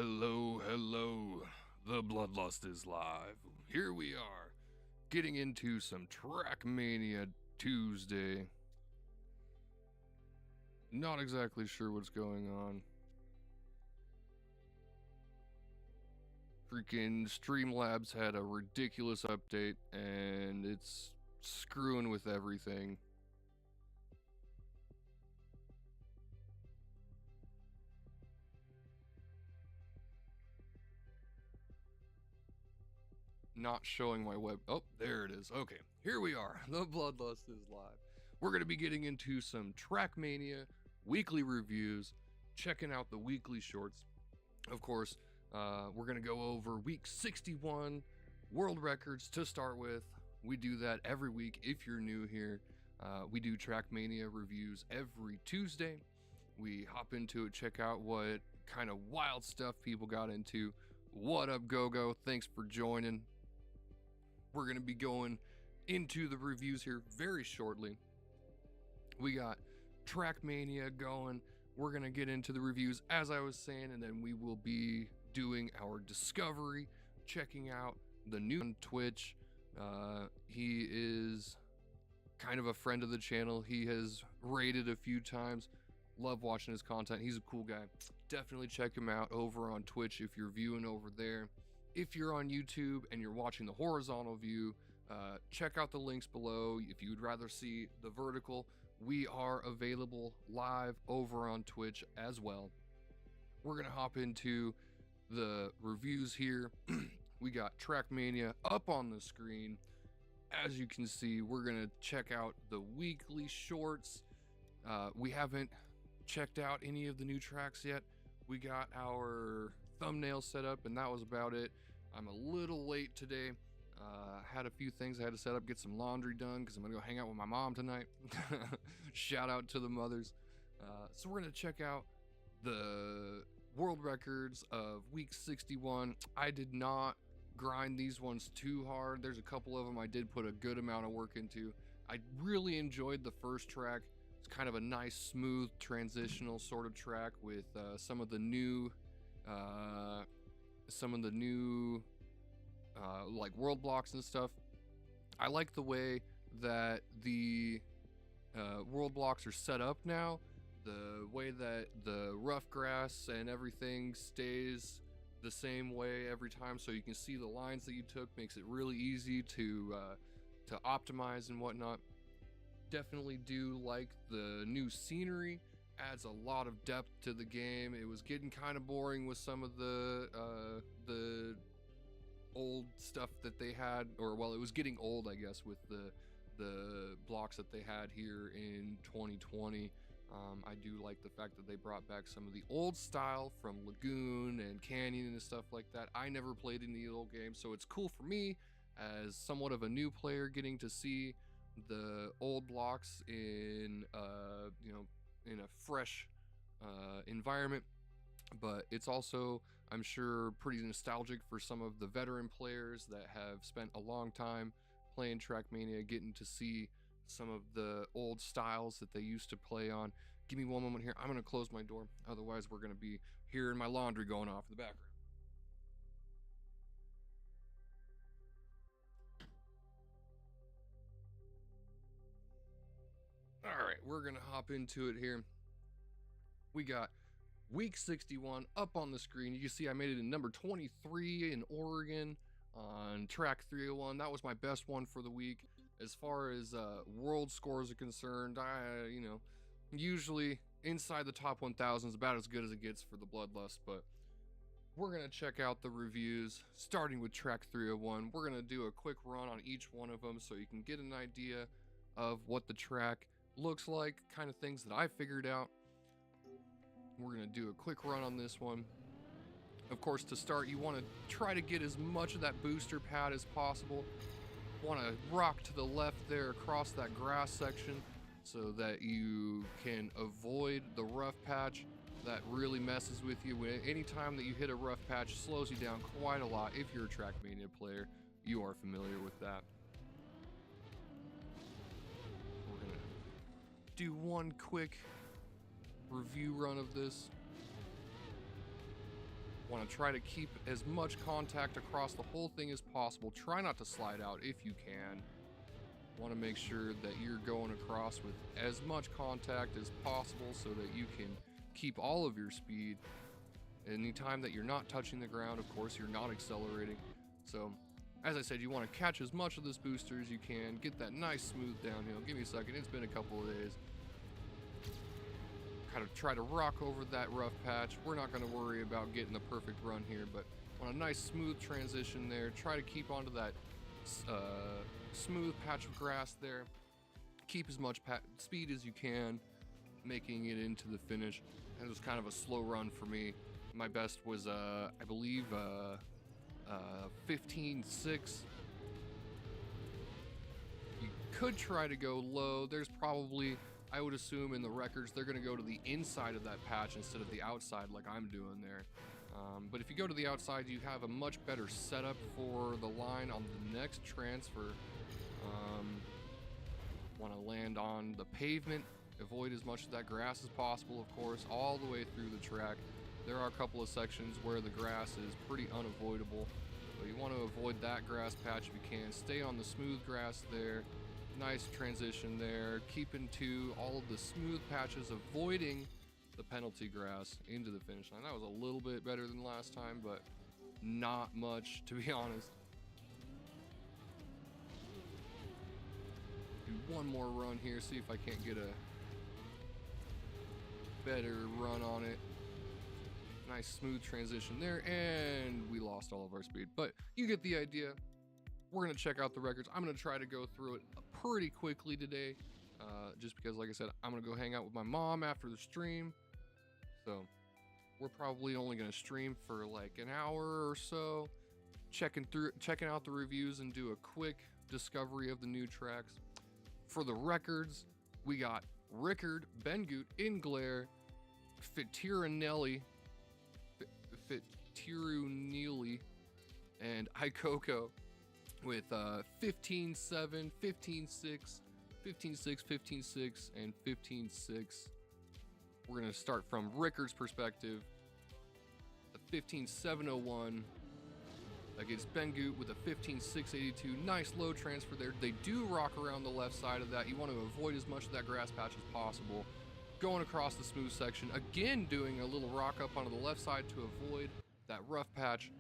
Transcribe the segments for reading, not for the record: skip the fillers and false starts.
Hello, hello. The Bloodlust is live. Here we are, getting into some Trackmania Tuesday. Not exactly sure what's going on. Freaking Streamlabs had a ridiculous update, and it's screwing with everything. Not showing my web. Oh, there it is. Okay, here we are. The Bloodlust is live. We're going to be getting into some Trackmania weekly reviews, checking out the weekly shorts. Of course, we're going to go over week 61 world records to start with. We do that every week. If you're new here, we do Trackmania reviews every Tuesday. We hop into it, check out what kind of wild stuff people got into. What up, Go-Go? Thanks for joining. We're going to be going into the reviews here very shortly. We got Trackmania going. We're going to get into the reviews, as I was saying, and then we will be doing our discovery, checking out the new on Twitch. He is kind of a friend of the channel. He has raided a few times. Love watching his content. He's a cool guy. Definitely check him out over on Twitch if you're viewing over there. If you're on YouTube and you're watching the horizontal view, check out the links below. If you would rather see the vertical, we are available live over on Twitch as well. We're going to hop into the reviews here. We got Trackmania up on the screen. As you can see, we're going to check out the weekly shorts. We haven't checked out any of the new tracks yet. We got our thumbnail set up, and that was about it. I'm a little late today. Had a few things I had to set up, get some laundry done because I'm gonna go hang out with my mom tonight. Shout out to the mothers. So we're gonna check out the world records of week 61. I did not grind these ones too hard. There's a couple of them I did put a good amount of work into. I really enjoyed the first track. It's kind of a nice, smooth, transitional sort of track with some of the new like world blocks and stuff. I like the way that the world blocks are set up now. The way that the rough grass and everything stays the same way every time, so you can see the lines that you took. Makes it really easy to optimize and whatnot. Definitely do like the new scenery. Adds a lot of depth to the game. It was getting kind of boring with some of the old stuff that they had, or well, it was getting old, I guess, with the blocks that they had here in 2020. I do like the fact that they brought back some of the old style from Lagoon and Canyon and stuff like that. I never played any of the old games, so it's cool for me as somewhat of a new player getting to see the old blocks in in a fresh environment. But it's also, I'm sure, pretty nostalgic for some of the veteran players that have spent a long time playing Trackmania, getting to see some of the old styles that they used to play on. Give me one moment here. I'm going to close my door. Otherwise, we're going to be hearing my laundry going off in the background. All right, we're going to hop into it here. We got week 61 up on the screen. You can see I made it in number 23 in Oregon on track 301. That was my best one for the week. As far as world scores are concerned, I usually inside the top 1,000 is about as good as it gets for the Bloodlust. But we're going to check out the reviews, starting with track 301. We're going to do a quick run on each one of them so you can get an idea of what the track looks like, kind of things that I figured out. We're going to do a quick run on this one. Of course, to start, you want to try to get as much of that booster pad as possible. Want to rock to the left there across that grass section so that you can avoid the rough patch that really messes with you. Anytime that you hit a rough patch, slows you down quite a lot. If you're a Trackmania player, you are familiar with that. We're going to do one quick review run of this. Want to try to keep as much contact across the whole thing as possible. Try not to slide out if you can. Want to make sure that you're going across with as much contact as possible so that you can keep all of your speed. Anytime that you're not touching the ground, of course, you're not accelerating. So, as I said, you want to catch as much of this booster as you can, get that nice smooth downhill. Give me a second, it's been a couple of days. Kind of try to rock over that rough patch. We're not going to worry about getting the perfect run here, but on a nice smooth transition there, try to keep onto that smooth patch of grass there. Keep as much speed as you can, making it into the finish. It was kind of a slow run for me. My best was, I believe, 15.6. You could try to go low. There's probably, I would assume in the records, they're going to go to the inside of that patch instead of the outside like I'm doing there. But if you go to the outside, you have a much better setup for the line on the next transfer. Want to land on the pavement, avoid as much of that grass as possible, of course, all the way through the track. There are a couple of sections where the grass is pretty unavoidable, but you want to avoid that grass patch if you can. Stay on the smooth grass there. Nice transition there, keeping to all of the smooth patches, avoiding the penalty grass into the finish line. That was a little bit better than last time, but not much, to be honest. Do one more run here, see if I can't get a better run on it. Nice smooth transition there, and we lost all of our speed, but you get the idea. We're going to check out the records. I'm going to try to go through it pretty quickly today, just because, like I said, I'm going to go hang out with my mom after the stream. So we're probably only going to stream for like an hour or so, checking out the reviews and do a quick discovery of the new tracks. For the records, we got Rickard, Bengoot, Inglair, Fitiranelli, and Ikoko with 15.7, 15.6, 15.6, 15.6, and 15.6. We're going to start from Rickard's perspective. A 15.701 against Bengoot with a 15.682. Nice low transfer there. They do rock around the left side of that. You want to avoid as much of that grass patch as possible. Going across the smooth section, again doing a little rock up onto the left side to avoid that rough patch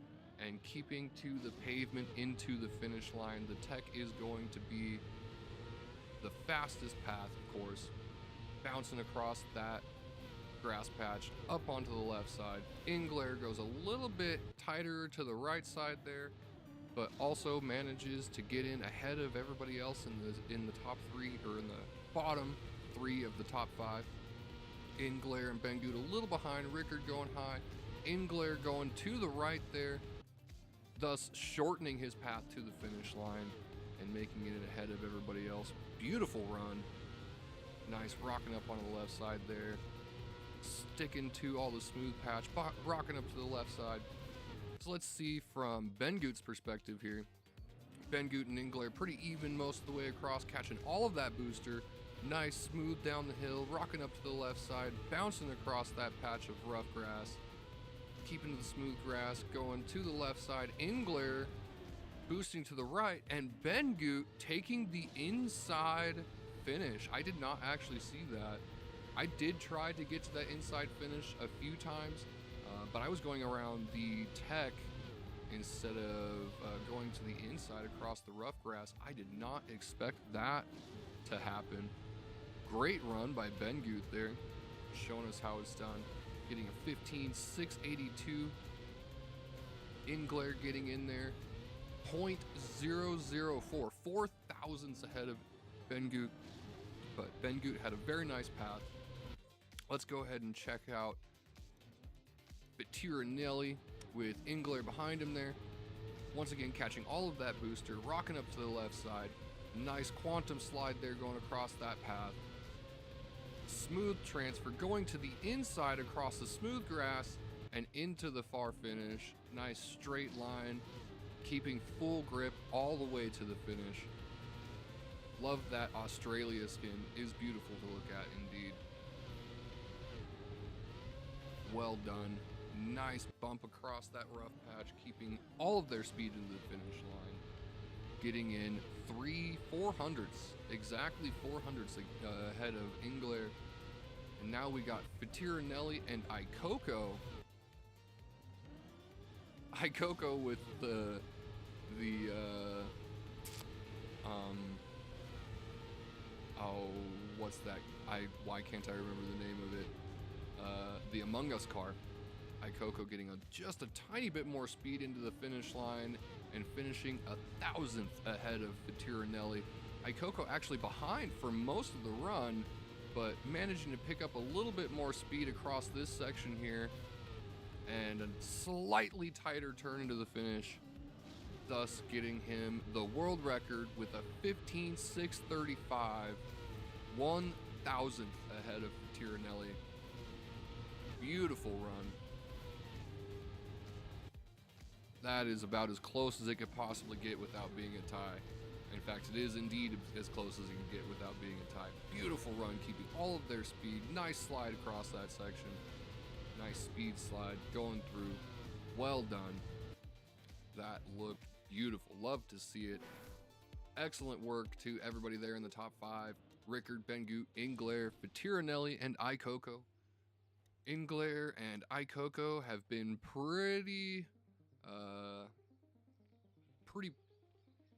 and keeping to the pavement into the finish line. The tech is going to be the fastest path, of course, bouncing across that grass patch up onto the left side. Inglair goes a little bit tighter to the right side there, but also manages to get in ahead of everybody else in the top three, or in the bottom three of the top five. Inglair and Bengoot a little behind, Rickard going high, Inglair going to the right there, thus shortening his path to the finish line and making it ahead of everybody else. Beautiful run. Nice rocking up on the left side there, sticking to all the smooth patch, rocking up to the left side. So let's see from Bengoot's perspective here. Bengoot and Inglair pretty even most of the way across, catching all of that booster. Nice smooth down the hill, rocking up to the left side, bouncing across that patch of rough grass, keeping to the smooth grass, going to the left side. Inglair boosting to the right, and Bengoot taking the inside finish. I did not actually see that. I did try to get to that inside finish a few times, but I was going around the tech instead of going to the inside across the rough grass. I did not expect that to happen. Great run by Bengoot there, showing us how it's done. Getting a 15.682. Inglair getting in there. 0.004. 4 thousandths ahead of Bengoot. But Bengoot had a very nice path. Let's go ahead and check out Fitiranelli with Inglair behind him there. Once again, catching all of that booster, rocking up to the left side. Nice quantum slide there going across that path. Smooth transfer going to the inside across the smooth grass and into the far finish. Nice straight line, keeping full grip all the way to the finish. Love that Australia skin, is beautiful to look at indeed. Well done. Nice bump across that rough patch, keeping all of their speed into the finish line. Getting in 400s, exactly 400s ahead of Ingler. And now we got Fatirinelli and Ikoko. Ikoko with what's that? Why can't I remember the name of it? The Among Us car. Ikoko getting just a tiny bit more speed into the finish line and finishing 1,000th ahead of Fatirinelli. Ikoko actually behind for most of the run, but managing to pick up a little bit more speed across this section here, and a slightly tighter turn into the finish, thus getting him the world record with a 15.635, 1,000th ahead of Fatirinelli. Beautiful run. That is about as close as it could possibly get without being a tie. In fact, it is indeed as close as you can get without being a tie. Beautiful run, keeping all of their speed. Nice slide across that section. Nice speed slide going through. Well done. That looked beautiful. Love to see it. Excellent work to everybody there in the top 5. Rickard, Bengu, Ingler, Fatirinelli, and Ikoko. Ingler and Ikoko have been pretty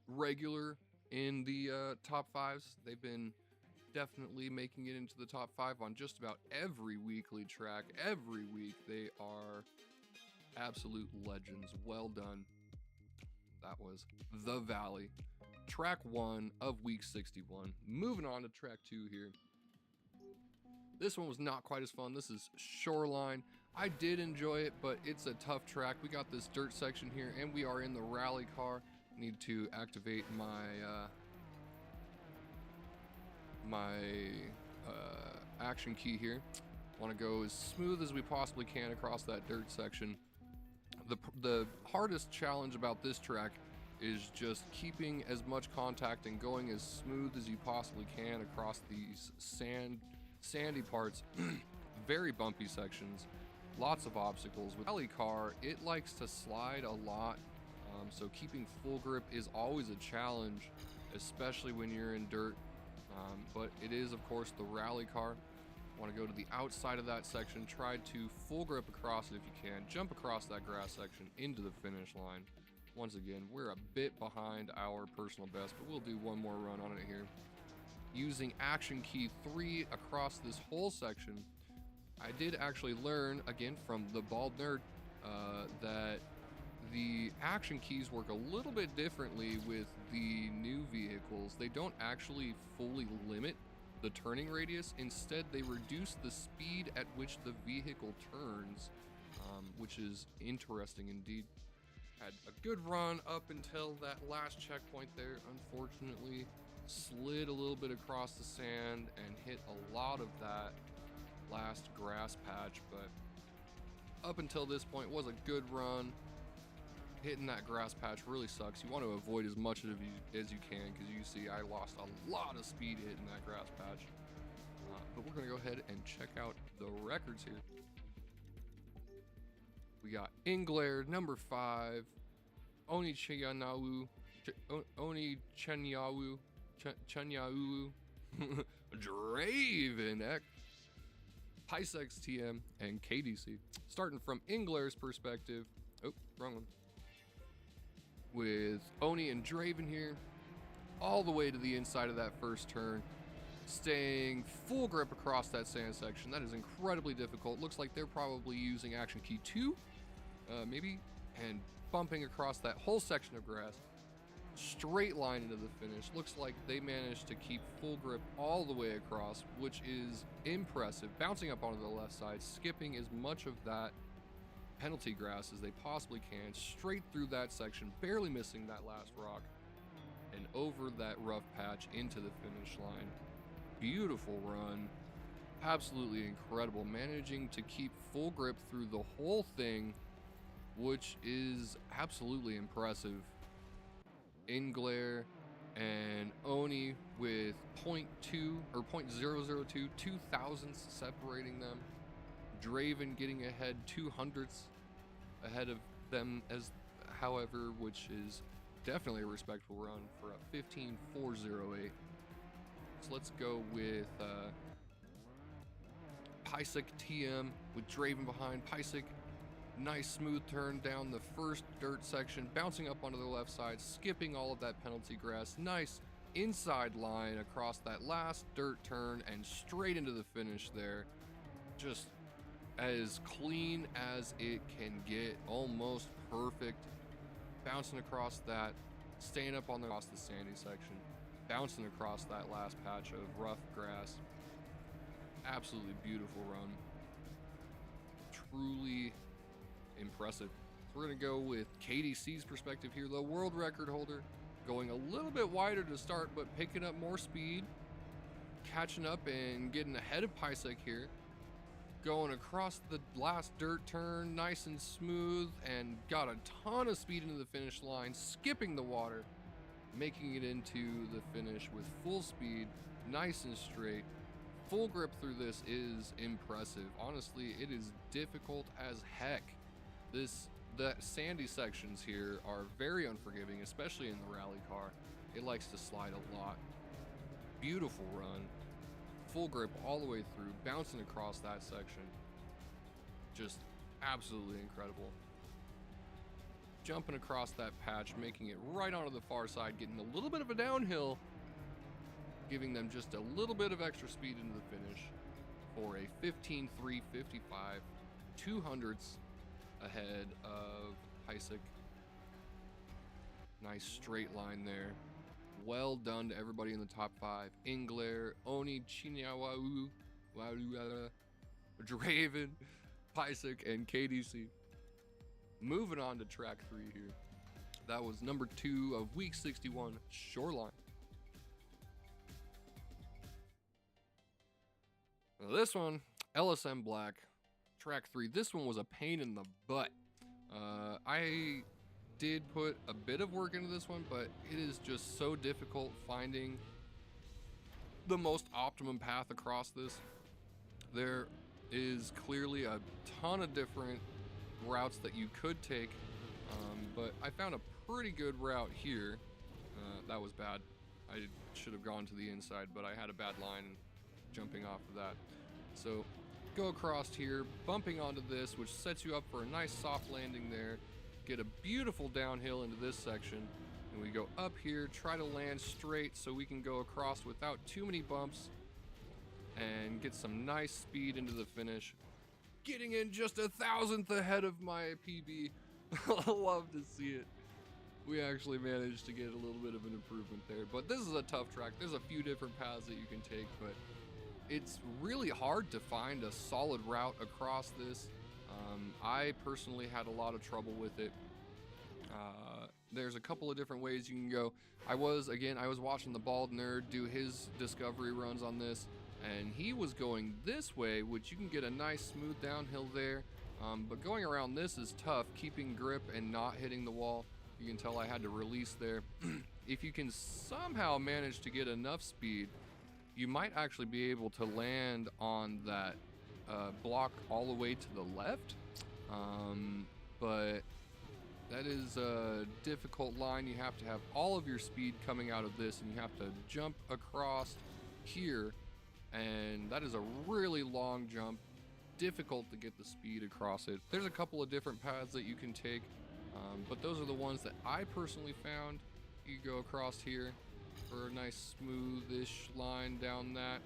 regular in the top 5s. They've been definitely making it into the top 5 on just about every weekly track. Every week they are absolute legends. Well done. That was the Valley, track 1 of week 61. Moving on to track 2 here. This one was not quite as fun. This is Shoreline. I did enjoy it, but it's a tough track. We got this dirt section here, and we are in the rally car. Need to activate my action key here. Want to go as smooth as we possibly can across that dirt section. The hardest challenge about this track is just keeping as much contact and going as smooth as you possibly can across these sandy parts. Very bumpy sections, lots of obstacles. With rally car, it likes to slide a lot, so keeping full grip is always a challenge, especially when you're in dirt. But it is, of course, the rally car. Want to go to the outside of that section, try to full grip across it if you can, jump across that grass section into the finish line. Once again, we're a bit behind our personal best, but we'll do one more run on it here. Using action key 3 across this whole section, I did actually learn, again from the Bald Nerd, that the action keys work a little bit differently with the new vehicles. They don't actually fully limit the turning radius. Instead, they reduce the speed at which the vehicle turns, which is interesting indeed. Had a good run up until that last checkpoint there. Unfortunately, slid a little bit across the sand and hit a lot of that last grass patch, but up until this point was a good run. Hitting that grass patch really sucks. You want to avoid as much of it as you can, because you see I lost a lot of speed hitting that grass patch. But we're going to go ahead and check out the records here. We got Ingler, number 5, Oni Chanyawu, Draven, Pysex TM, and KDC. Starting from Ingler's perspective, oh, wrong one. With Oni and Draven here, all the way to the inside of that first turn, staying full grip across that sand section. That is incredibly difficult. Looks like they're probably using action key 2, maybe, and bumping across that whole section of grass. Straight line into the finish. Looks like they managed to keep full grip all the way across, which is impressive. Bouncing up onto the left side, skipping as much of that penalty grass as they possibly can, straight through that section, barely missing that last rock, and over that rough patch into the finish line. Beautiful run. Absolutely incredible. Managing to keep full grip through the whole thing, which is absolutely impressive. Ingler and Oni with 0.2 or 0.002, 2 thousandths separating them. Draven getting ahead 200ths ahead of them as, however, which is definitely a respectable run for a 15.408. So let's go with Pisek TM with Draven behind. Pisek, nice smooth turn down the first dirt section, bouncing up onto the left side, skipping all of that penalty grass. Nice inside line across that last dirt turn and straight into the finish there. Just as clean as it can get, almost perfect. Bouncing across that, staying up on across the sandy section, bouncing across that last patch of rough grass. Absolutely beautiful run. Truly impressive. So we're gonna go with KDC's perspective here, the world record holder, going a little bit wider to start, but picking up more speed, catching up and getting ahead of Pisek here. Going across the last dirt turn, nice and smooth, and got a ton of speed into the finish line, skipping the water, making it into the finish with full speed, nice and straight. Full grip through this is impressive. Honestly, it is difficult as heck. The sandy sections here are very unforgiving, especially in the rally car. It likes to slide a lot. Beautiful run. Full grip all the way through, bouncing across that section. Just absolutely incredible. Jumping across that patch, making it right onto the far side, getting a little bit of a downhill, giving them just a little bit of extra speed into the finish for a 15.355, 200ths ahead of Pisek. Nice straight line there. Well done to everybody in the top 5. Ingler, Oni, Chinyawau, Draven, Pisek, and KDC. Moving on to track 3 here. That was number 2 of week 61, Shoreline. Now this one, LSM Black, track 3. This one was a pain in the butt. I did put a bit of work into this one, but it is just so difficult finding the most optimum path across this. There is clearly a ton of different routes that you could take, but I found a pretty good route here. That was bad. I should have gone to the inside, but I had a bad line jumping off of that. So go across here, bumping onto this, which sets you up for a nice soft landing there. Get a beautiful downhill into this section, and we go up here, try to land straight so we can go across without too many bumps and get some nice speed into the finish. Getting in just 1,000th ahead of my PB. Love to see it. We actually managed to get a little bit of an improvement there, but this is a tough track. There's a few different paths that you can take, but it's really hard to find a solid route across this. I personally had a lot of trouble with it. There's a couple of different ways you can go. I was watching the Bald Nerd do his discovery runs on this, and he was going this way, which you can get a nice smooth downhill there. But going around this is tough, keeping grip and not hitting the wall. You can tell I had to release there. If you can somehow manage to get enough speed, you might actually be able to land on that block all the way to the left. But that is a difficult line. You have to have all of your speed coming out of this, and you have to jump across here, and that is a really long jump. Difficult to get the speed across it. There's a couple of different paths that you can take, but those are the ones that I personally found. You go across here for a nice smoothish line down that,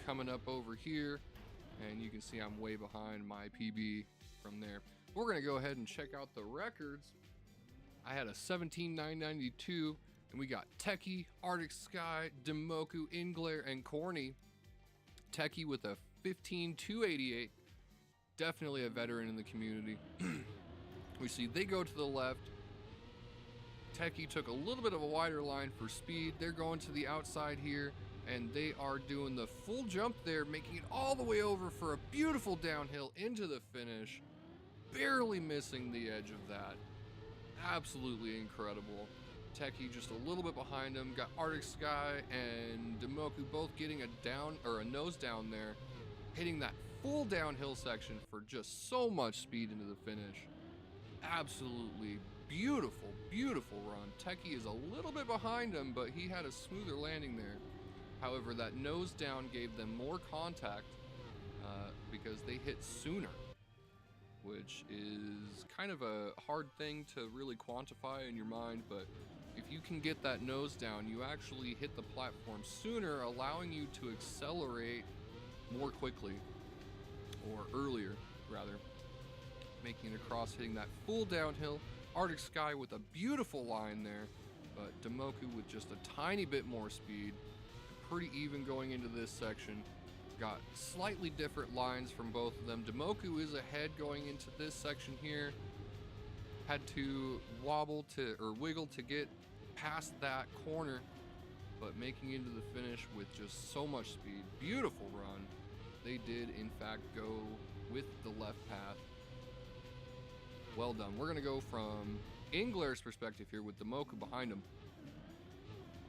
coming up over here, and you can see I'm way behind my PB from there. We're gonna go ahead and check out the records. I had a 17.992, and we got Techie, Arctic Sky, Demoku, Ingler, and Corny. Techie with a 15.288, definitely a veteran in the community. We see they go to the left. Techie took a little bit of a wider line for speed. They're going to the outside here, and they are doing the full jump there, making it all the way over for a beautiful downhill into the finish, barely missing the edge of that. Absolutely incredible. Techie just a little bit behind him. Got Arctic Sky and Demoku both getting a nose down there, hitting that full downhill section for just so much speed into the finish. Absolutely beautiful, beautiful run. Techie is a little bit behind him, but he had a smoother landing there. However, that nose down gave them more contact because they hit sooner, which is kind of a hard thing to really quantify in your mind, but if you can get that nose down, you actually hit the platform sooner, allowing you to accelerate more quickly, or earlier, rather, making it across, hitting that full downhill. Arctic Sky with a beautiful line there, but Damoku with just a tiny bit more speed. Pretty even going into this section. Got slightly different lines from both of them. Damoku is ahead going into this section here. Had to wiggle to get past that corner, but making into the finish with just so much speed. Beautiful run. They did in fact go with the left path. Well done. We're gonna go from Ingler's perspective here with Damoku behind him.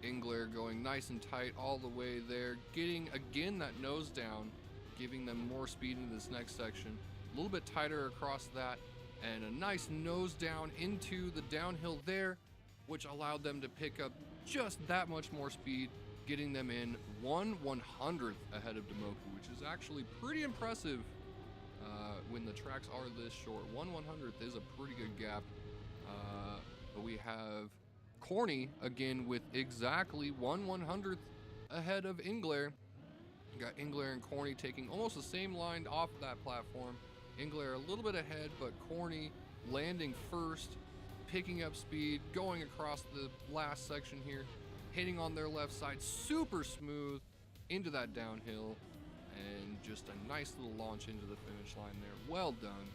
Ingler going nice and tight all the way there, getting again that nose down, giving them more speed into this next section. A little bit tighter across that, and a nice nose down into the downhill there, which allowed them to pick up just that much more speed, getting them in 1/100th ahead of Damoku, which is actually pretty impressive when the tracks are this short. 1/100th is a pretty good gap, but we have Corny again with exactly 1/100th ahead of Ingler. You got Ingler and Corny taking almost the same line off of that platform. Ingler a little bit ahead, but Corny landing first, picking up speed, going across the last section here, hitting on their left side, super smooth into that downhill, and just a nice little launch into the finish line there. Well done.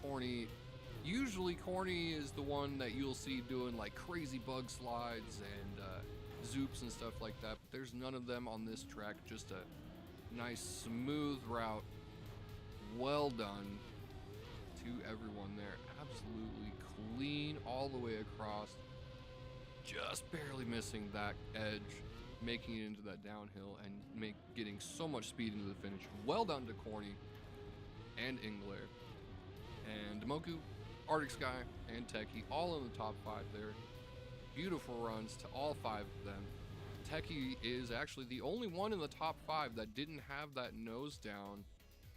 Corny. Usually Corny is the one that you'll see doing like crazy bug slides and zoops and stuff like that, but there's none of them on this track. Just a nice smooth route. Well done to everyone there. Absolutely clean all the way across. Just barely missing that edge, making it into that downhill and getting so much speed into the finish. Well done to Corny and Ingler. And Damoku, Arctic Sky, and Techie all in the top 5 there. Beautiful runs to all 5 of them. Techie is actually the only one in the top 5 that didn't have that nose down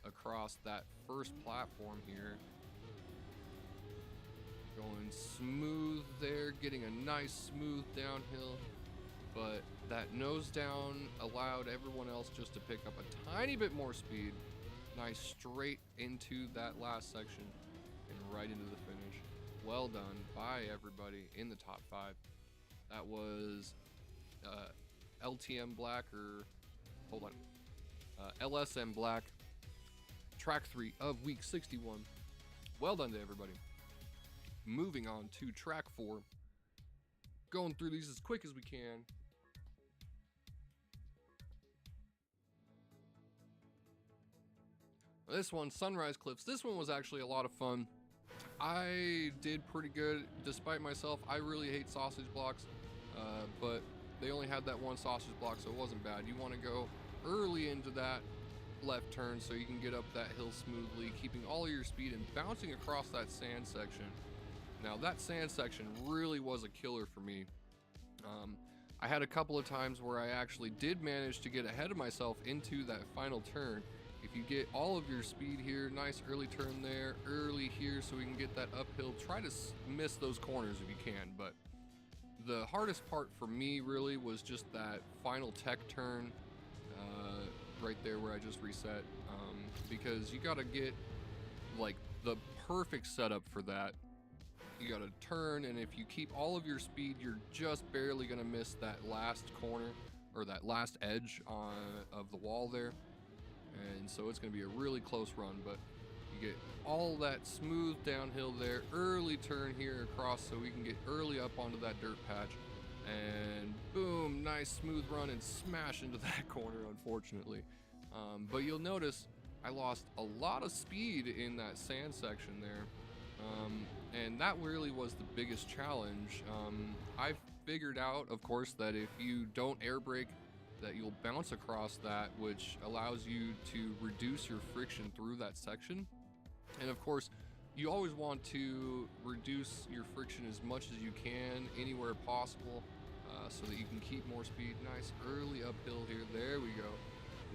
across that first platform here. Going smooth there, getting a nice smooth downhill, but that nose down allowed everyone else just to pick up a tiny bit more speed. Nice straight into that last section and right into the finish. Well done by everybody in the top 5. That was LTM Black, or hold on, LSM Black, track 3 of week 61. Well done to everybody. Moving on to track 4. Going through these as quick as we can. This one, Sunrise Cliffs. This one was actually a lot of fun. I did pretty good despite myself. I really hate sausage blocks, but they only had that one sausage block, so it wasn't bad. You want to go early into that left turn so you can get up that hill smoothly, keeping all of your speed and bouncing across that sand section. Now that sand section really was a killer for me. I had a couple of times where I actually did manage to get ahead of myself into that final turn. If you get all of your speed here, nice early turn there, early here so we can get that uphill. Try to miss those corners if you can, but the hardest part for me really was just that final tech turn right there where I just reset, because you gotta get like the perfect setup for that. You gotta turn, and if you keep all of your speed, you're just barely gonna miss that last corner or that last edge of the wall there. And so it's going to be a really close run, but you get all that smooth downhill there, early turn here across so we can get early up onto that dirt patch, and boom, nice smooth run and smash into that corner, unfortunately. But you'll notice I lost a lot of speed in that sand section there, and that really was the biggest challenge. I figured out, of course, that if you don't air brake, that you'll bounce across that, which allows you to reduce your friction through that section. And of course, you always want to reduce your friction as much as you can anywhere possible, so that you can keep more speed. Nice early uphill here. There we go.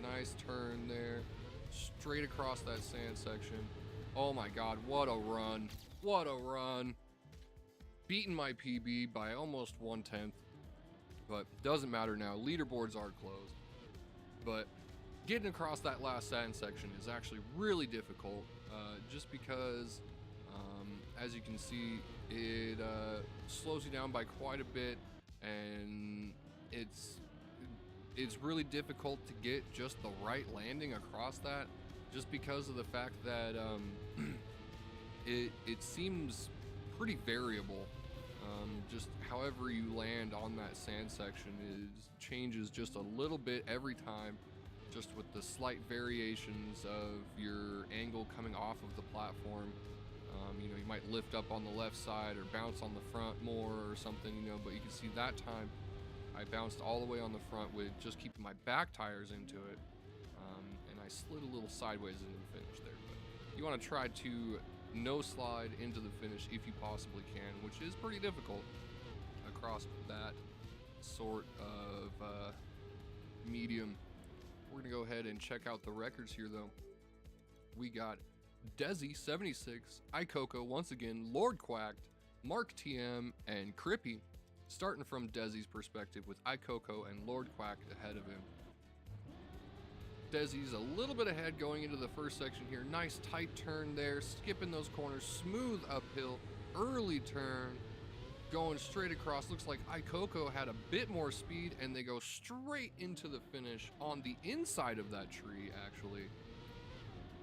Nice turn there. Straight across that sand section. Oh my God, what a run. What a run. Beaten my PB by almost 1/10, but doesn't matter now. Leaderboards are closed. But getting across that last sand section is actually really difficult, just because, as you can see, it slows you down by quite a bit, and it's really difficult to get just the right landing across that, just because of the fact that it seems pretty variable. Just however you land on that sand section changes just a little bit every time, just with the slight variations of your angle coming off of the platform. You know, you might lift up on the left side or bounce on the front more or something, you know, but you can see that time I bounced all the way on the front with just keeping my back tires into it, and I slid a little sideways into the finish there. But you want to try to no slide into the finish if you possibly can, which is pretty difficult across that sort of medium. We're gonna go ahead and check out the records here though. We got Desi 76, iCoco once again, Lord Quacked, Mark TM, and Crippy. Starting from Desi's perspective with iCoco and Lord Quacked ahead of him. Desi's a little bit ahead going into the first section here. Nice tight turn there, skipping those corners, smooth uphill, early turn, going straight across. Looks like iCoco had a bit more speed, and they go straight into the finish on the inside of that tree, actually.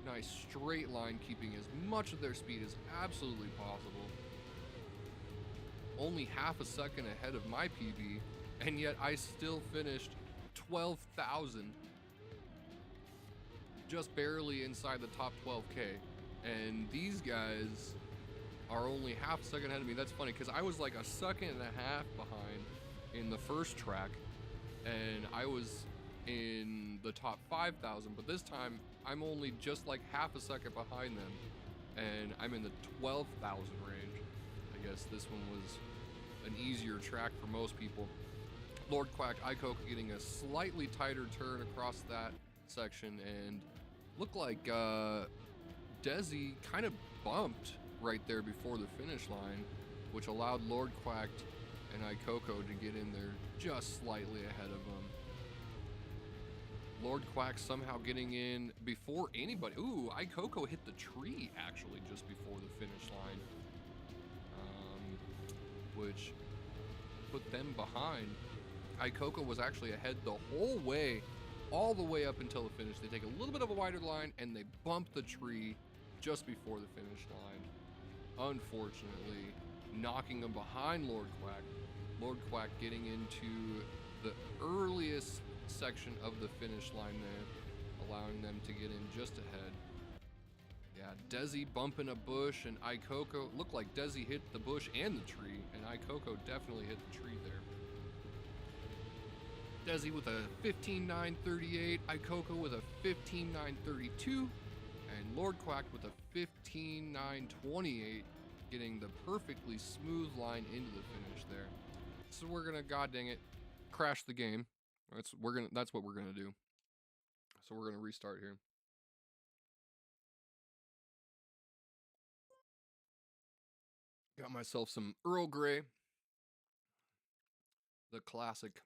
Nice straight line, keeping as much of their speed as absolutely possible. Only half a second ahead of my PB, and yet I still finished 12,000. Just barely inside the top 12K. And these guys are only half a second ahead of me. That's funny, because I was like a second and a half behind in the first track, and I was in the top 5,000, but this time I'm only just like half a second behind them, and I'm in the 12,000 range. I guess this one was an easier track for most people. Lord Quack, iCoco getting a slightly tighter turn across that section, and looked like Desi kind of bumped right there before the finish line, which allowed Lord Quacked and iCoco to get in there just slightly ahead of him. Lord Quack somehow getting in before anybody. Ooh, iCoco hit the tree actually just before the finish line, which put them behind. iCoco was actually ahead the whole way, all the way up until the finish. They take a little bit of a wider line and they bump the tree just before the finish line, unfortunately knocking them behind Lord Quack. Lord Quack getting into the earliest section of the finish line there, allowing them to get in just ahead. Yeah, Desi bumping a bush, and iCoco looked like Desi hit the bush and the tree, and iCoco definitely hit the tree there. Desi with a 15.938, iCoco with a 15.932, and Lord Quack with a 15.928, getting the perfectly smooth line into the finish there. So we're gonna, god dang it, crash the game. That's what we're gonna do. So we're gonna restart here. Got myself some Earl Grey, the classic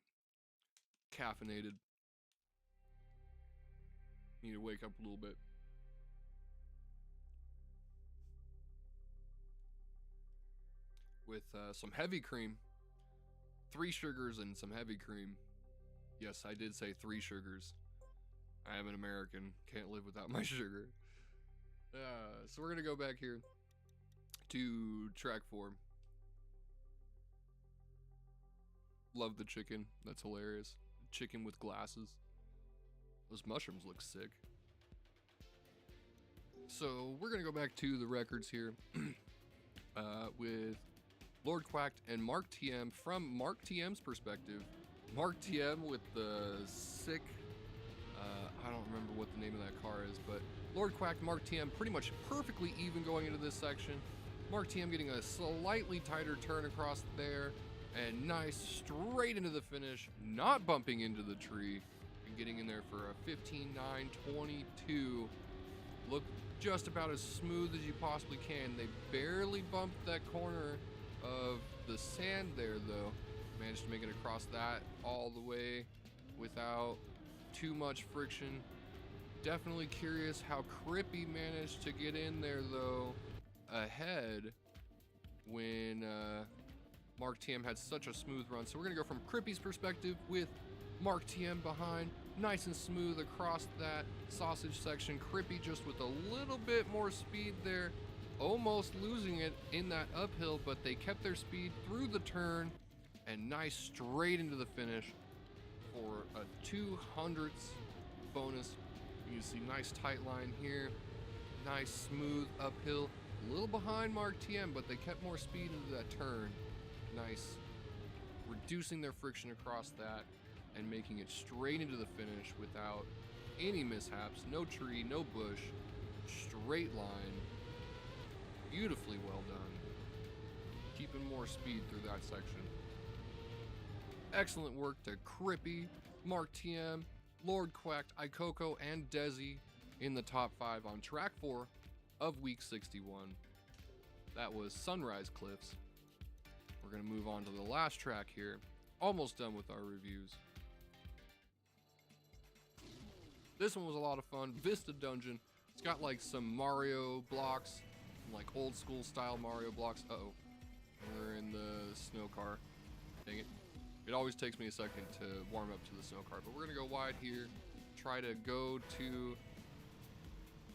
caffeinated. Need to wake up a little bit. With some heavy cream, 3 sugars and some heavy cream. Yes, I did say 3 sugars. I am an American, can't live without my sugar. So we're gonna go back here to track 4. Love the chicken, that's hilarious. Chicken with glasses. Those mushrooms look sick. So we're gonna go back to the records here with Lord Quacked and Mark TM. From Mark TM's perspective, Mark TM with the sick I don't remember what the name of that car is, but Lord Quack, Mark TM pretty much perfectly even going into this section. Mark TM getting a slightly tighter turn across there, and nice straight into the finish, not bumping into the tree, and getting in there for a 15.922. Look just about as smooth as you possibly can. They barely bumped that corner of the sand there though. Managed to make it across that all the way without too much friction. Definitely curious how Crippy managed to get in there though ahead when Mark TM had such a smooth run. So we're gonna go from Crippy's perspective with Mark TM behind, nice and smooth across that sausage section. Crippy just with a little bit more speed there, almost losing it in that uphill, but they kept their speed through the turn and nice straight into the finish for a 200th bonus. You can see nice tight line here, nice smooth uphill, a little behind Mark TM, but they kept more speed into that turn. Nice, reducing their friction across that and making it straight into the finish without any mishaps, no tree, no bush, straight line, beautifully well done, keeping more speed through that section. Excellent work to Crippy, Mark TM, Lord Quacked, Ikoko, and Desi in the top 5 on track 4 of week 61. That was Sunrise Cliffs. We're gonna move on to the last track here. Almost done with our reviews. This one was a lot of fun. Vista Dungeon. It's got like some Mario blocks, like old school style Mario blocks. Uh-oh. We're in the snow car. Dang it. It always takes me a second to warm up to the snow car, but we're gonna go wide here. Try to go to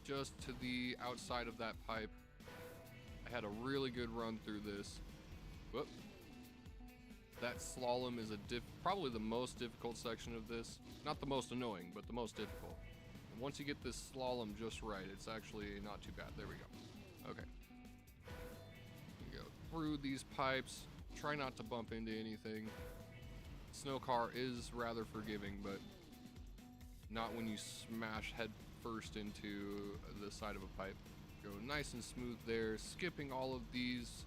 just to the outside of that pipe. I had a really good run through this. Whoop. That slalom is probably the most difficult section of this. Not the most annoying, but the most difficult. And once you get this slalom just right, it's actually not too bad. There we go. Okay. You go through these pipes. Try not to bump into anything. Snow car is rather forgiving, but not when you smash head first into the side of a pipe. Go nice and smooth there, skipping all of these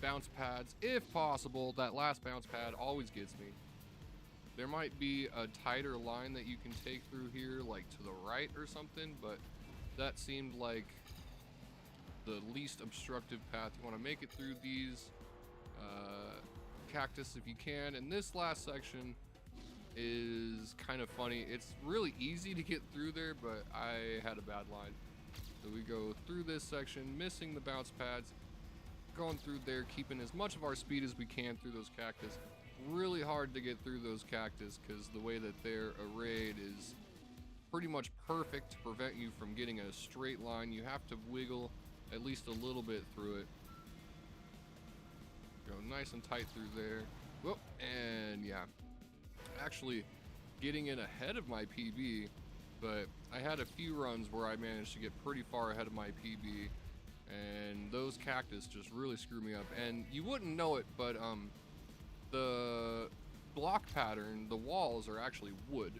bounce pads if possible. That last bounce pad always gets me. There might be a tighter line that you can take through here, like to the right or something, but that seemed like the least obstructive path. You want to make it through these cactus if you can, and this last section is kind of funny. It's really easy to get through there, but I had a bad line. So we go through this section, missing the bounce pads, going through there, keeping as much of our speed as we can through those cactus. Really hard to get through those cactus because the way that they're arrayed is pretty much perfect to prevent you from getting a straight line. You have to wiggle at least a little bit through it. Go nice and tight through there. Whoop, and yeah. Actually getting in ahead of my PB, but I had a few runs where I managed to get pretty far ahead of my PB, and those cactus just really screw me up. And you wouldn't know it, but the block pattern, the walls are actually wood,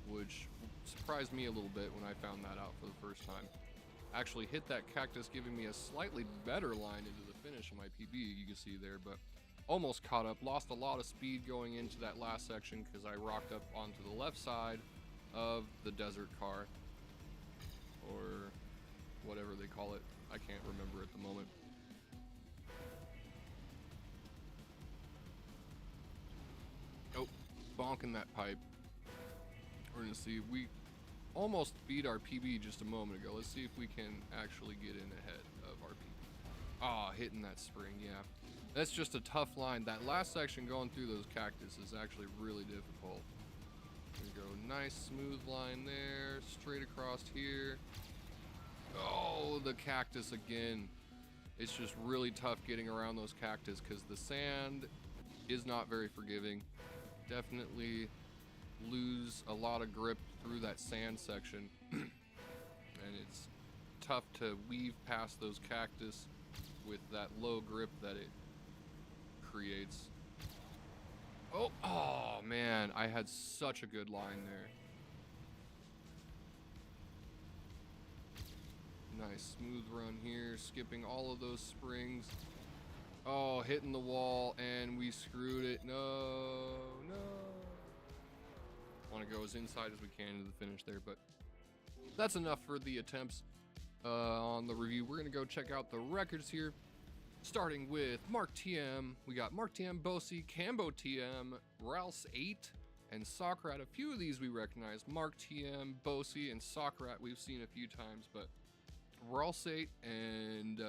which surprised me a little bit when I found that out for the first time. Actually hit that cactus, giving me a slightly better line into the finish of my PB, you can see there, but almost caught up. Lost a lot of speed going into that last section because I rocked up onto the left side of the desert car, or whatever they call it. I can't remember at the moment. Oh, bonking that pipe. We're gonna see. We almost beat our PB just a moment ago. Let's see if we can actually get in ahead of our PB. Ah, hitting that spring, yeah. That's just a tough line. That last section going through those cactus is actually really difficult. We go nice smooth line there, straight across here. Oh, the cactus again. It's just really tough getting around those cactus because the sand is not very forgiving. Definitely lose a lot of grip through that sand section. And it's tough to weave past those cactus with that low grip that it creates. Oh man, I had such a good line there. Nice smooth run here, skipping all of those springs. Oh, hitting the wall, and we screwed it. No. Want to go as inside as we can to the finish there, but that's enough for the attempts on the review. We're going to go check out the records here, starting with Mark TM. We got Mark TM, Bosi, Cambo TM, Ralse 8, and Socrat. A few of these we recognize. Mark TM, Bosi, and Socrat we've seen a few times, but Ralse 8 and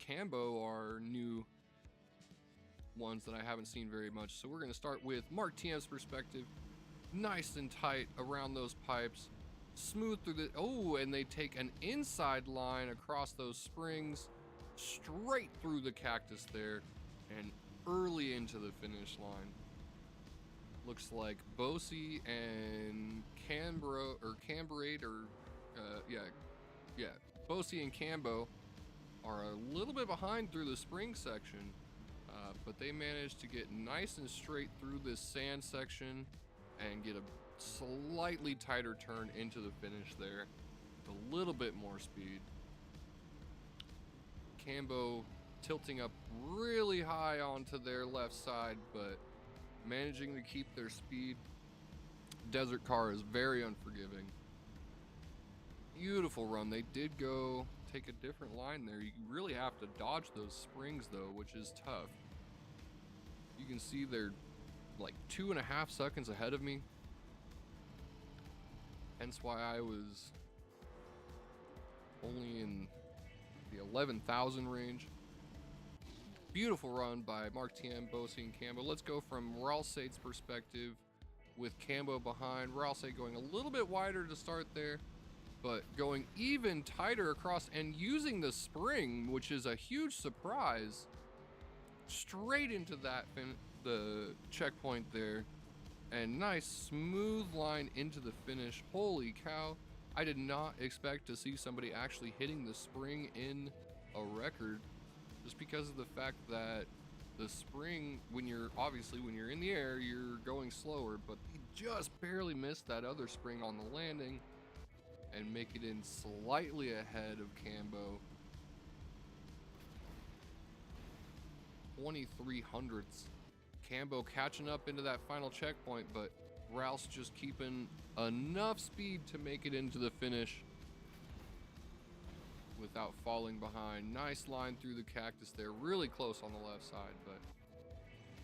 Cambo are new ones that I haven't seen very much. So we're going to start with Mark TM's perspective. Nice and tight around those pipes. Smooth through the... Oh, and they take an inside line across those springs, straight through the cactus there, and early into the finish line. Looks like Bosi and Cambrate, Bosi and Cambo are a little bit behind through the spring section, but they managed to get nice and straight through this sand section and get a slightly tighter turn into the finish there with a little bit more speed. Cambo tilting up really high onto their left side, but managing to keep their speed. Desert Car is very unforgiving. Beautiful run. They did go take a different line there. You really have to dodge those springs though, which is tough. You can see they're like 2.5 seconds ahead of me. Hence why I was only in the 11,000 range. Beautiful run by Mark TM, Bosi, and Cambo. Let's go from Ralsate's perspective with Cambo behind. Ralsate going a little bit wider to start there, but going even tighter across and using the spring, which is a huge surprise, straight into the checkpoint there. And nice smooth line into the finish. Holy cow. I did not expect to see somebody actually hitting the spring in a record, just because of the fact that the spring, when you're in the air, you're going slower, but he just barely missed that other spring on the landing and make it in slightly ahead of Cambo. 23 hundredths. Cambo catching up into that final checkpoint, but Ralse just keeping enough speed to make it into the finish without falling behind. Nice line through the cactus there, really close on the left side, but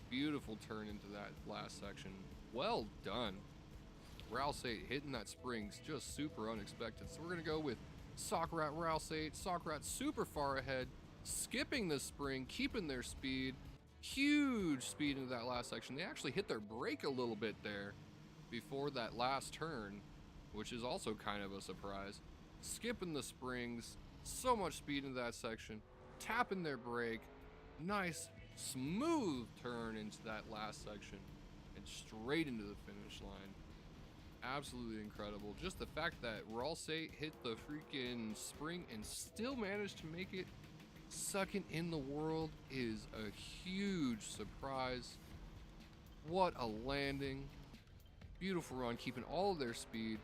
beautiful turn into that last section. Well done. Ralse 8 hitting that spring's just super unexpected. So we're gonna go with Socrat, Ralse 8. Socrat super far ahead, skipping the spring, keeping their speed. Huge speed into that last section. They actually hit their brake a little bit there before that last turn, which is also kind of a surprise. Skipping the springs, so much speed into that section, tapping their brake. Nice smooth turn into that last section and straight into the finish line. Absolutely incredible. Just the fact that Ralse 8 hit the freaking spring and still managed to make it second in the world is a huge surprise. What a landing. Beautiful run, keeping all of their speed.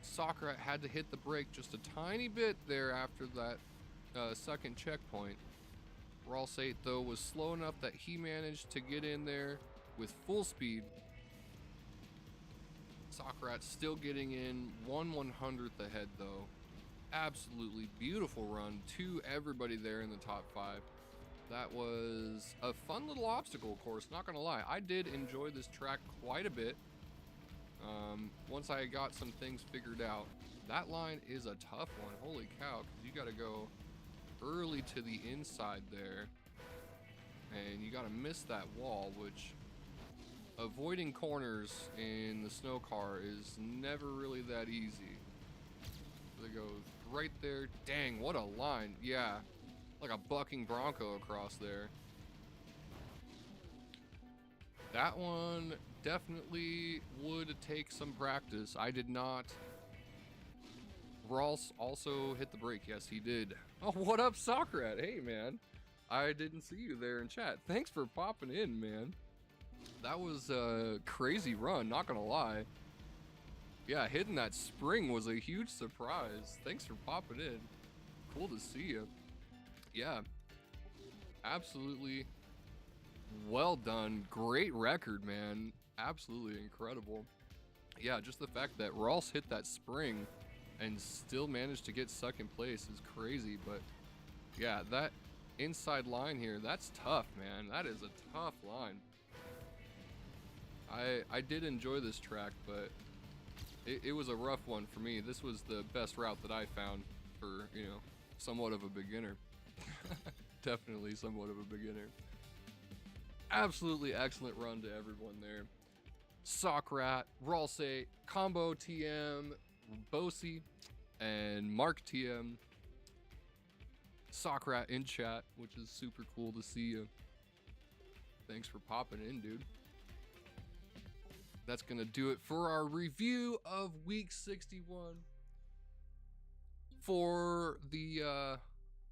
Socrat had to hit the brake just a tiny bit there after that second checkpoint. Ralse 8 though was slow enough that he managed to get in there with full speed. Socrat still getting in 1/100th ahead though. Absolutely beautiful run to everybody there in the top 5. That was a fun little obstacle course, not gonna lie. I did enjoy this track quite a bit once I got some things figured out. That line is a tough one, holy cow, because you gotta go early to the inside there and you gotta miss that wall, which avoiding corners in the snow car is never really that easy. They go right there. Dang, what a line. Yeah, like a bucking bronco across there. That one definitely would take some practice. I did not. Ralse also hit the brake. Yes, he did. Oh, what up, Socrat? Hey, man. I didn't see you there in chat. Thanks for popping in, man. That was a crazy run, not gonna lie. Yeah, hitting that spring was a huge surprise. Thanks for popping in. cool to see you. Yeah, absolutely well done. Great record, man. Absolutely incredible. Yeah, just the fact that Rolls hit that spring and still managed to get second place is crazy. But yeah, that inside line here, that's tough, man. That is a tough line. I did enjoy this track, but it was a rough one for me. This was the best route that I found for, you know, somewhat of a beginner. Definitely somewhat of a beginner. Absolutely excellent run to everyone there. Sockrat, Ralse, Combo TM, Bosi, and Mark TM. Sockrat in chat, which is super cool to see you. Thanks for popping in, dude. That's gonna do it for our review of week 61. For the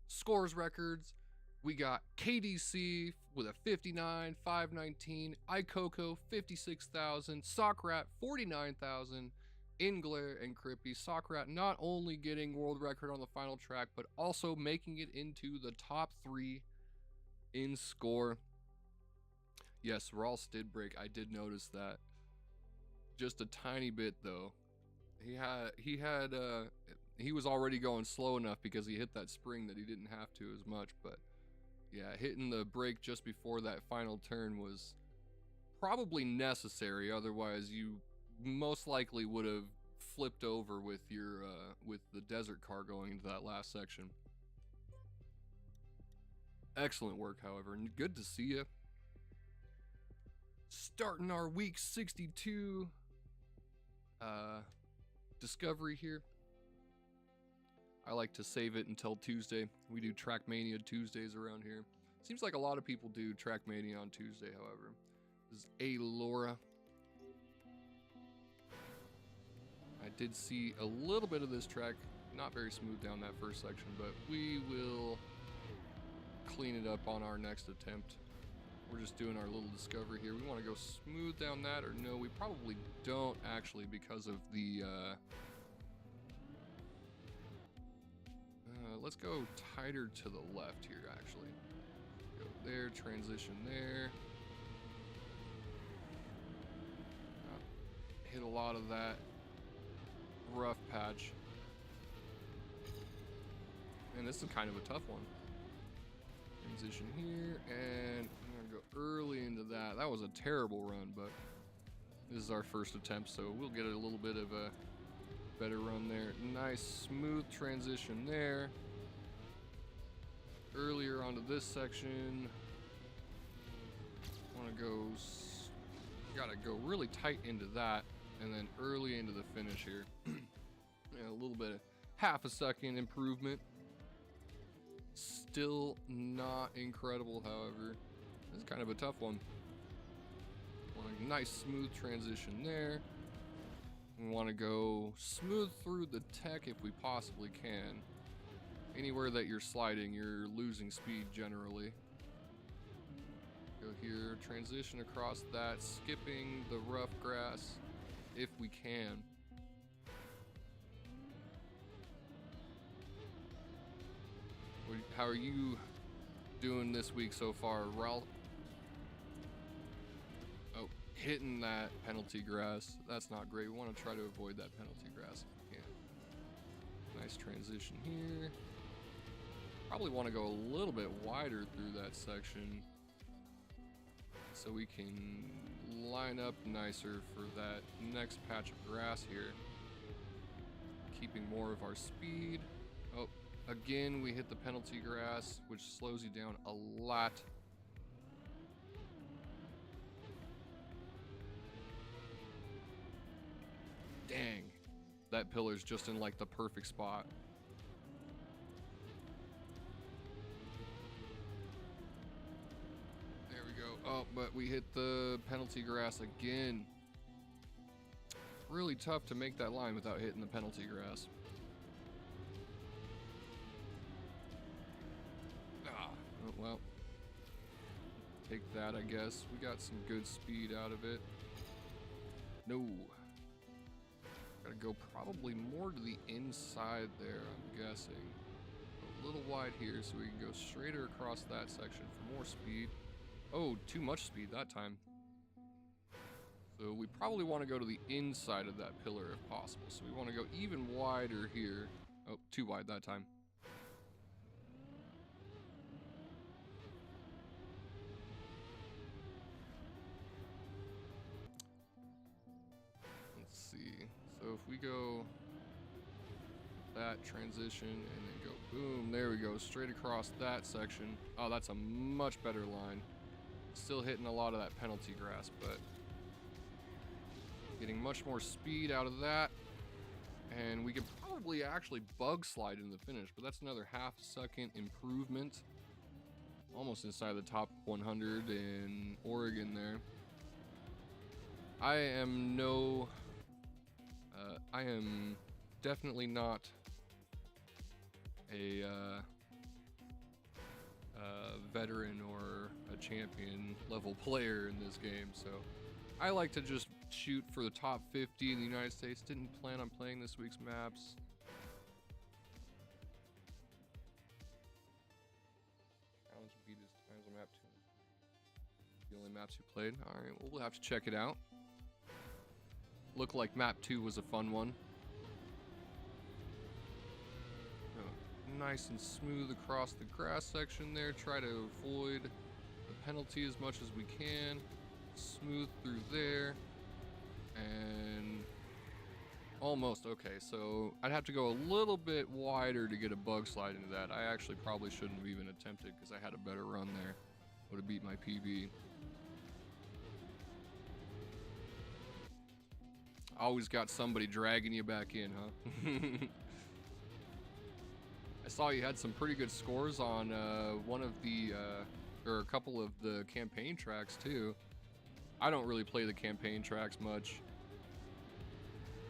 scores records, we got KDC with a 59, 519, Ikoko 56,000, Sockrat 49,000, Ingler and Crippy. Sockrat not only getting world record on the final track, but also making it into the top 3 in score. Yes, Rolls did break. I did notice that. Just a tiny bit though. He was already going slow enough because he hit that spring that he didn't have to as much, but yeah, hitting the brake just before that final turn was probably necessary. Otherwise, you most likely would have flipped over with your with the desert car going into that last section. Excellent work, however, and good to see you. Starting our week 62 discovery here. I like to save it until Tuesday. We do Trackmania Tuesdays around here. Seems like a lot of people do Trackmania on Tuesday, however. This is A. Laura. I did see a little bit of this track. Not very smooth down that first section, but we will clean it up on our next attempt. We're just doing our little discovery here. We want to go smooth down that, or no, we probably don't actually because of the let's go tighter to the left here actually. Go there, transition there. Hit a lot of that rough patch. And this is kind of a tough one. Transition here, and I'm gonna go early into that. That was a terrible run, but this is our first attempt, so we'll get a little bit of a better run there. Nice smooth transition there. Earlier onto this section. Gotta go really tight into that, and then early into the finish here. Yeah, a little bit of half a second improvement. Still not incredible, however. This is kind of a tough one. Want a nice smooth transition there. We want to go smooth through the tech if we possibly can. Anywhere that you're sliding, you're losing speed generally. Go here, transition across that, skipping the rough grass if we can. How are you doing this week so far, Ralph? Oh, hitting that penalty grass. That's not great. We want to try to avoid that penalty grass if we can. Nice transition here. Probably want to go a little bit wider through that section so we can line up nicer for that next patch of grass here. Keeping more of our speed. Oh, again, we hit the penalty grass, which slows you down a lot. Dang, that pillar's just in like the perfect spot. There we go. Oh, but we hit the penalty grass again. Really tough to make that line without hitting the penalty grass. Oh, well, take that, I guess. We got some good speed out of it. No. Gotta go probably more to the inside there, I'm guessing. A a little wide here, so we can go straighter across that section for more speed. Oh, too much speed that time. So we probably want to go to the inside of that pillar if possible. So we want to go even wider here. Oh, too wide that time. Let's see. So if we go that transition and then go boom, there we go, straight across that section. Oh, that's a much better line. Still hitting a lot of that penalty grass, but getting much more speed out of that. And we could probably actually bug slide in the finish, but that's another half-second improvement. Almost inside the top 100 in Oregon there. I am definitely not a veteran or a champion level player in this game, so I like to just shoot for the top 50 in the United States. Didn't plan on playing this week's maps. Challenge beat his times on map 2. The only maps you played. All right, well, we'll have to check it out. Looked like map 2 was a fun one. Nice and smooth across the grass section there. Try to avoid the penalty as much as we can. Smooth through there. And almost okay. So I'd have to go a little bit wider to get a bug slide into that. I actually probably shouldn't have even attempted because I had a better run there. Would have beat my PB. Always got somebody dragging you back in, huh? I saw you had some pretty good scores on one of the, or a couple of the campaign tracks too. I don't really play the campaign tracks much.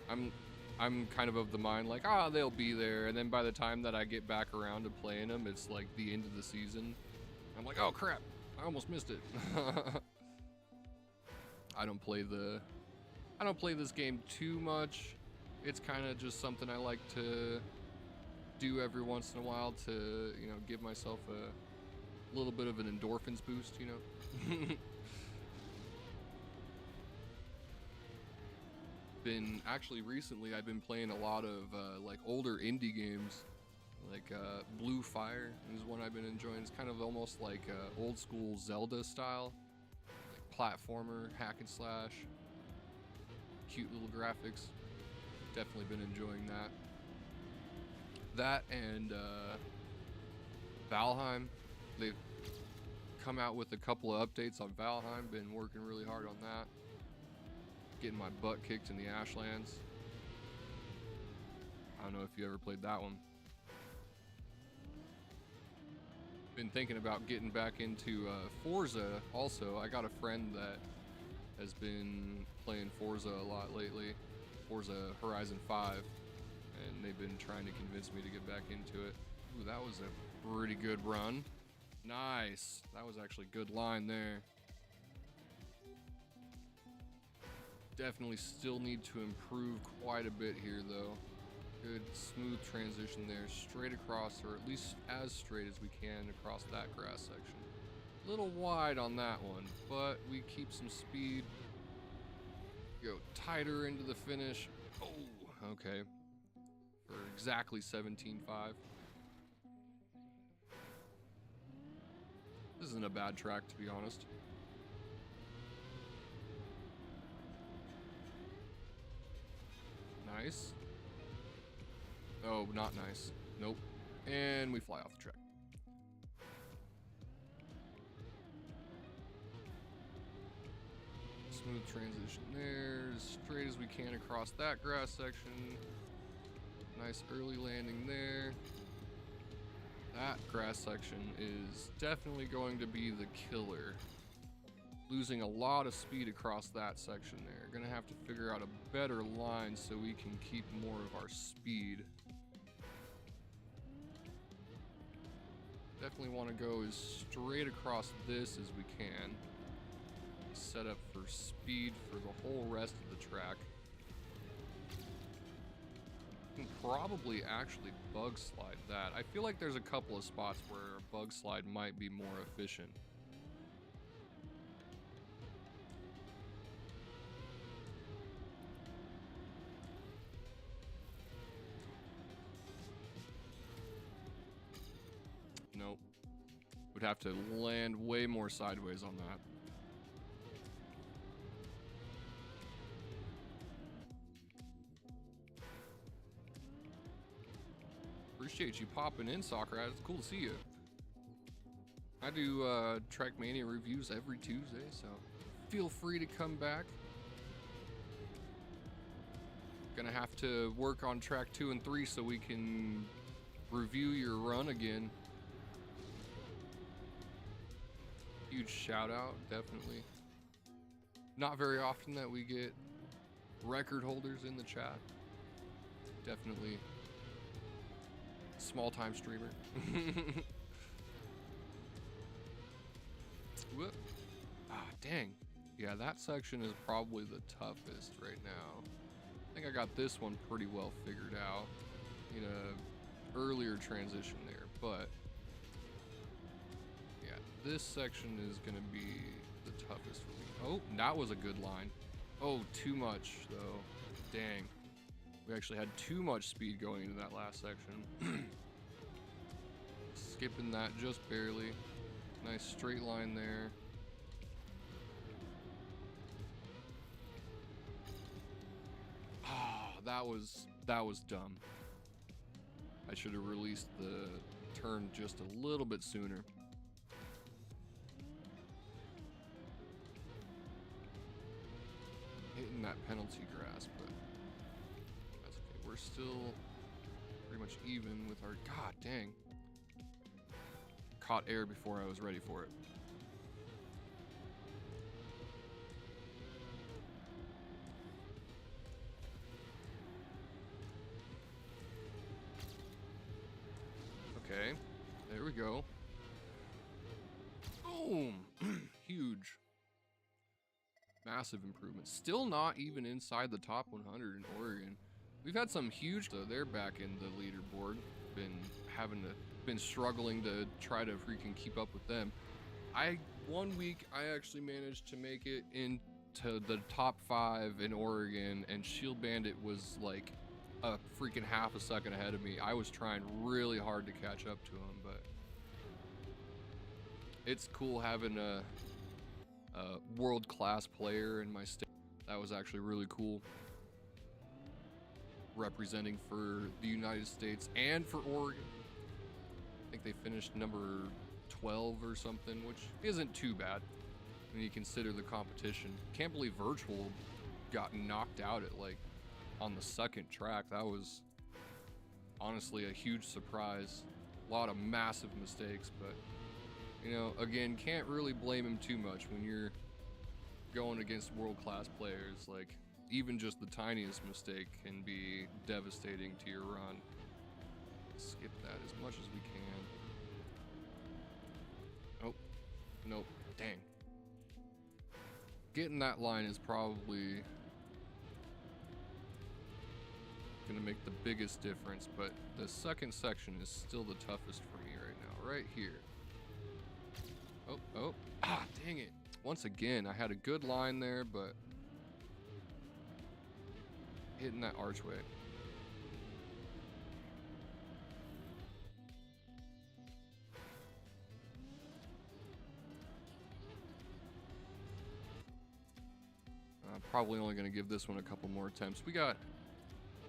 I'm kind of the mind like, ah, they'll be there, and then by the time that I get back around to playing them, it's like the end of the season. I'm like, oh crap, I almost missed it. I don't play this game too much. It's kind of just something I like to do every once in a while to, you know, give myself a little bit of an endorphins boost, you know. Recently I've been playing a lot of like older indie games, like Blue Fire is one I've been enjoying. It's kind of almost like old school Zelda style, like platformer, hack and slash, cute little graphics. Definitely been enjoying that. That and Valheim. They've come out with a couple of updates on Valheim. Been working really hard on that. Getting my butt kicked in the Ashlands. I don't know if you ever played that one. Been thinking about getting back into Forza also. I got a friend that has been playing Forza a lot lately. Forza Horizon 5. And they've been trying to convince me to get back into it. Ooh, that was a pretty good run. Nice. That was actually a good line there. Definitely still need to improve quite a bit here, though. Good smooth transition there, straight across, or at least as straight as we can across that grass section. A little wide on that one, but we keep some speed. Go tighter into the finish. Oh, okay. For exactly 17.5. This isn't a bad track, to be honest. Nice. Oh, not nice. Nope. And we fly off the track. Smooth transition there. As straight as we can across that grass section. Nice early landing there. That grass section is definitely going to be the killer. Losing a lot of speed across that section there. Gonna have to figure out a better line so we can keep more of our speed. Definitely want to go as straight across this as we can. Set up for speed for the whole rest of the track. probably actually bug slide that. I feel like there's a couple of spots where a bug slide might be more efficient. Nope. Would have to land way more sideways on that. Appreciate you popping in, Soccer. It's cool to see you. I do Trackmania reviews every Tuesday, so feel free to come back. Gonna have to work on track 2 and 3 so we can review your run again. Huge shout out, definitely. Not very often that we get record holders in the chat. Definitely small time streamer. Whoop. Ah, dang. Yeah, that section is probably the toughest right now. I think I got this one pretty well figured out in a earlier transition there, but yeah, this section is gonna be the toughest for me. Oh, that was a good line. Oh, too much though. Dang. We actually had too much speed going into that last section. Skipping that just barely. Nice straight line there. Ah, that was dumb. I should have released the turn just a little bit sooner. Hitting that penalty grass, but that's okay. We're still pretty much even with our... God dang. Caught air before I was ready for it. Okay, there we go. Boom! Huge. Massive improvement. Still not even inside the top 100 in Oregon. We've had some huge, so they're back in the leaderboard. Been struggling to try to freaking keep up with them. One week I actually managed to make it into the top 5 in Oregon, and Shield Bandit was like a freaking half a second ahead of me. I was trying really hard to catch up to him, but it's cool having a world-class player in my state. That was actually really cool. Representing for the United States and for Oregon. I think they finished number 12 or something, which isn't too bad when you consider the competition. Can't believe Virtual got knocked out at like on the second track. That was honestly a huge surprise. A lot of massive mistakes, but you know, again, can't really blame him too much when you're going against world-class players. Like, even just the tiniest mistake can be devastating to your run. Skip that as much as we can. Oh, nope, dang. Getting that line is probably gonna make the biggest difference, but the second section is still the toughest for me right now, right here. Oh, dang it. Once again, I had a good line there, but hitting that archway. I'm probably only going to give this one a couple more attempts. We got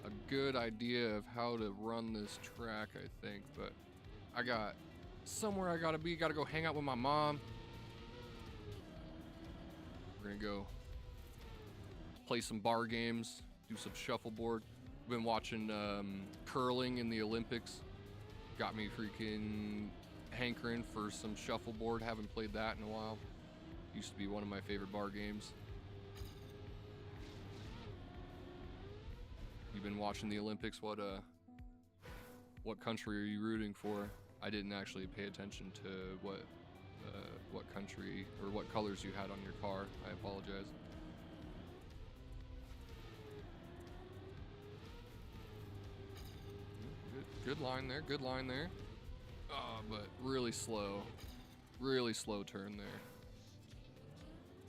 a good idea of how to run this track, I think, but I got somewhere I gotta be. Gotta go hang out with my mom. We're gonna go play some bar games, do some shuffleboard. I've been watching curling in the Olympics. Got me freaking hankering for some shuffleboard. Haven't played that in a while. Used to be one of my favorite bar games. You've been watching the Olympics? What country are you rooting for? I didn't actually pay attention to what country or what colors you had on your car. I apologize. Good line there. Good line there. But really slow. Really slow turn there.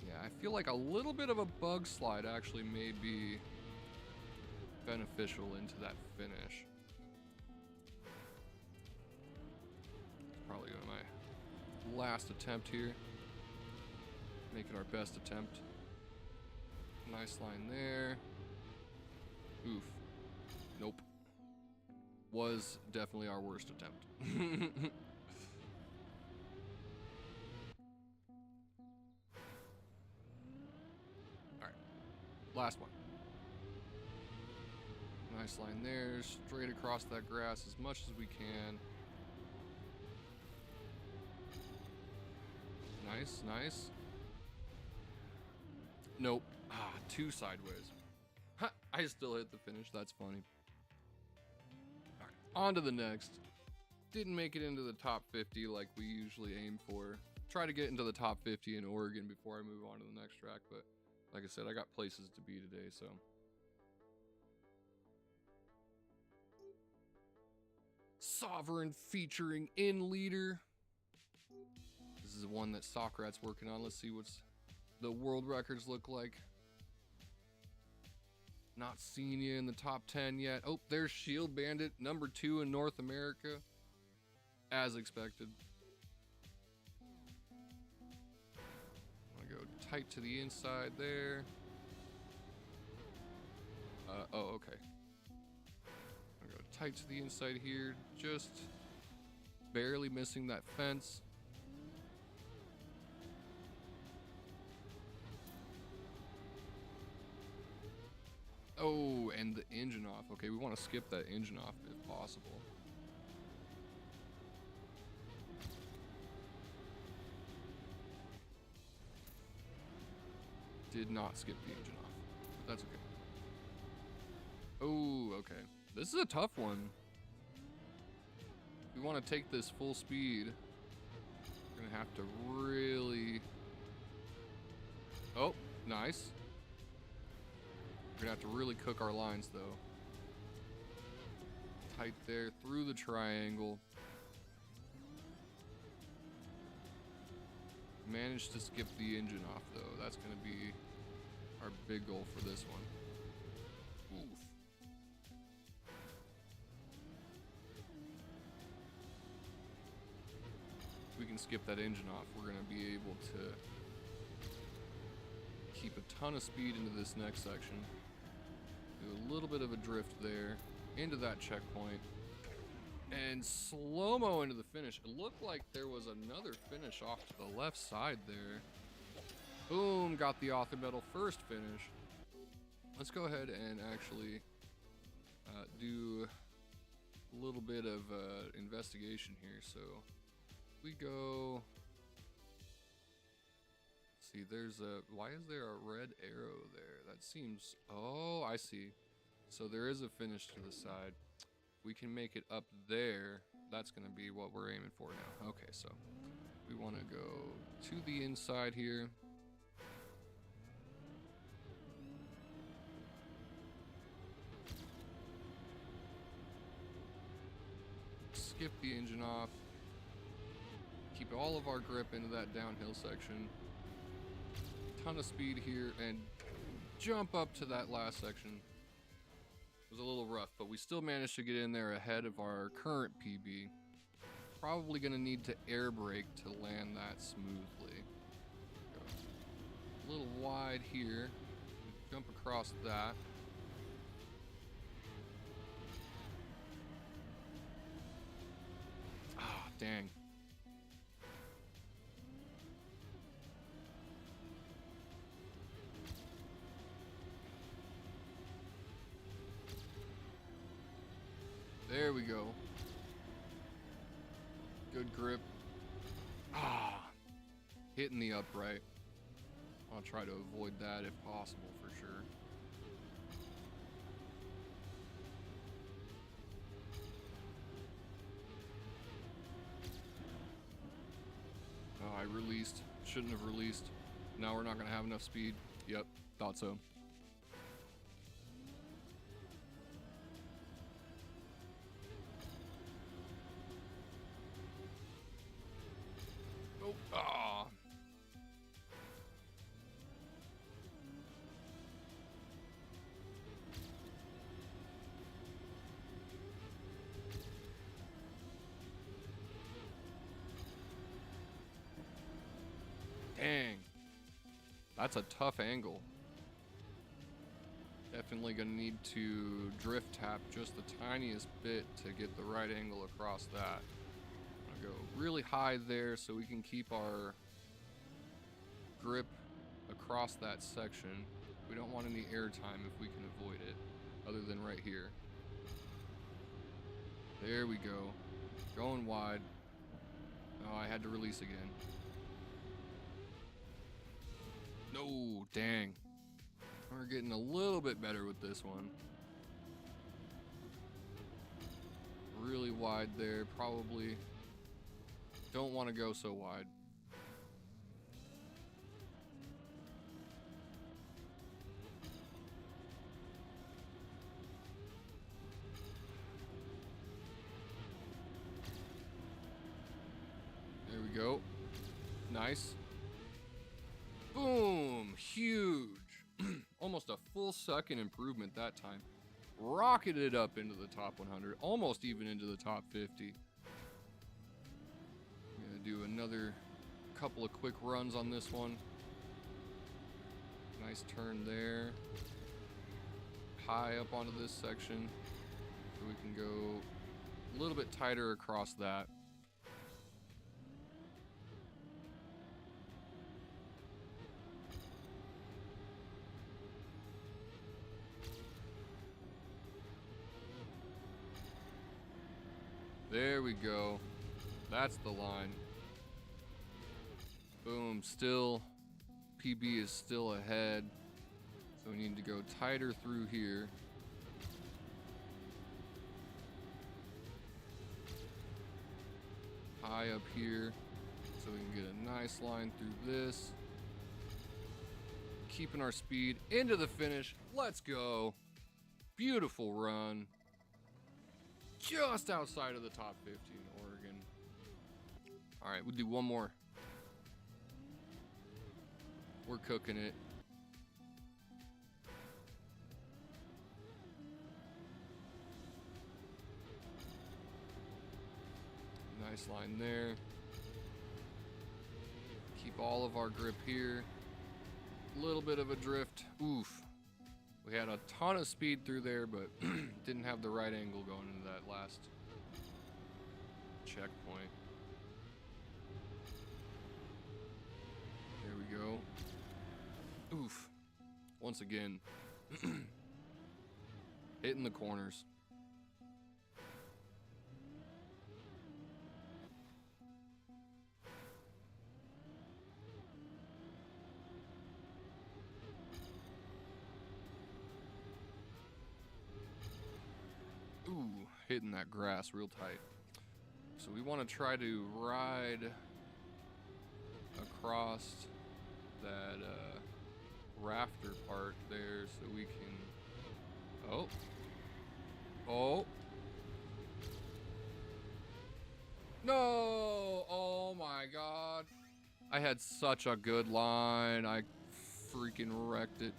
Yeah, I feel like a little bit of a bug slide actually may be beneficial into that finish. Probably my last attempt here. Make it our best attempt. Nice line there. Oof. Nope. Was definitely our worst attempt. Alright. Last one. Nice line there. Straight across that grass as much as we can. Nice, nice. Nope. Two sideways. Ha! I still hit the finish. That's funny. Alright, on to the next. Didn't make it into the top 50 like we usually aim for. Try to get into the top 50 in Oregon before I move on to the next track, but like I said, I got places to be today, so. Sovereign featuring In Leader. This is one that Socrates working on. Let's see what's the world records look like. Not seen you in the top 10 yet. Oh, there's Shield Bandit, number 2 in North America. As expected. I'm gonna go tight to the inside there. Oh, okay. I'm gonna go tight to the inside here. Just barely missing that fence. Oh, and the engine off. Okay, we want to skip that engine off if possible. Did not skip the engine off. But that's okay. Oh, okay. This is a tough one. If we want to take this full speed, we're going to have to really... Oh, nice. We're gonna have to really cook our lines though. Tight there through the triangle. Managed to skip the engine off though. That's gonna be our big goal for this one. Oof. If we can skip that engine off, we're gonna be able to keep a ton of speed into this next section. Do a little bit of a drift there into that checkpoint and slow-mo into the finish. It looked like there was another finish off to the left side there. Boom, got the author medal first finish. Let's go ahead and actually do a little bit of investigation here. So we go, see, there's a, why is there a red arrow there? That seems, oh, I see. So there is a finish to the side. We can make it up there. That's gonna be what we're aiming for now. Okay, so we wanna go to the inside here. Skip the engine off. Keep all of our grip into that downhill section. Ton of speed here and jump up to that last section. It was a little rough, but we still managed to get in there ahead of our current PB. Probably gonna need to air brake to land that smoothly. Go a little wide here. Jump across that. Ah, dang. There we go. Good grip. Ah, hitting the upright. I'll try to avoid that if possible for sure. Oh, I released. Shouldn't have released. Now we're not gonna have enough speed. Yep, thought so. That's a tough angle. Definitely gonna need to drift tap just the tiniest bit to get the right angle across that. I'm gonna go really high there so we can keep our grip across that section. We don't want any air time if we can avoid it, other than right here. There we go. Going wide. Oh, I had to release again. No, dang. We're getting a little bit better with this one. Really wide there, probably. Don't want to go so wide. There we go. Nice. Boom! Huge. Almost a full second improvement that time. Rocketed up into the top 100, almost even into the top 50. I'm gonna do another couple of quick runs on this one. Nice turn there. High up onto this section, so we can go a little bit tighter across that. There we go. That's the line. Boom. Still, PB is still ahead. So we need to go tighter through here. High up here. So we can get a nice line through this. Keeping our speed into the finish. Let's go. Beautiful run. Just outside of the top 50 in Oregon. All right, we'll do one more. We're cooking it. Nice line there. Keep all of our grip here. A little bit of a drift. Oof. We had a ton of speed through there, but didn't have the right angle going into that last checkpoint. There we go. Oof. Once again, hitting the corners. Ooh, hitting that grass real tight. So we want to try to ride across that rafter part there so we can... Oh. Oh. No! Oh my god. I had such a good line. I freaking wrecked it.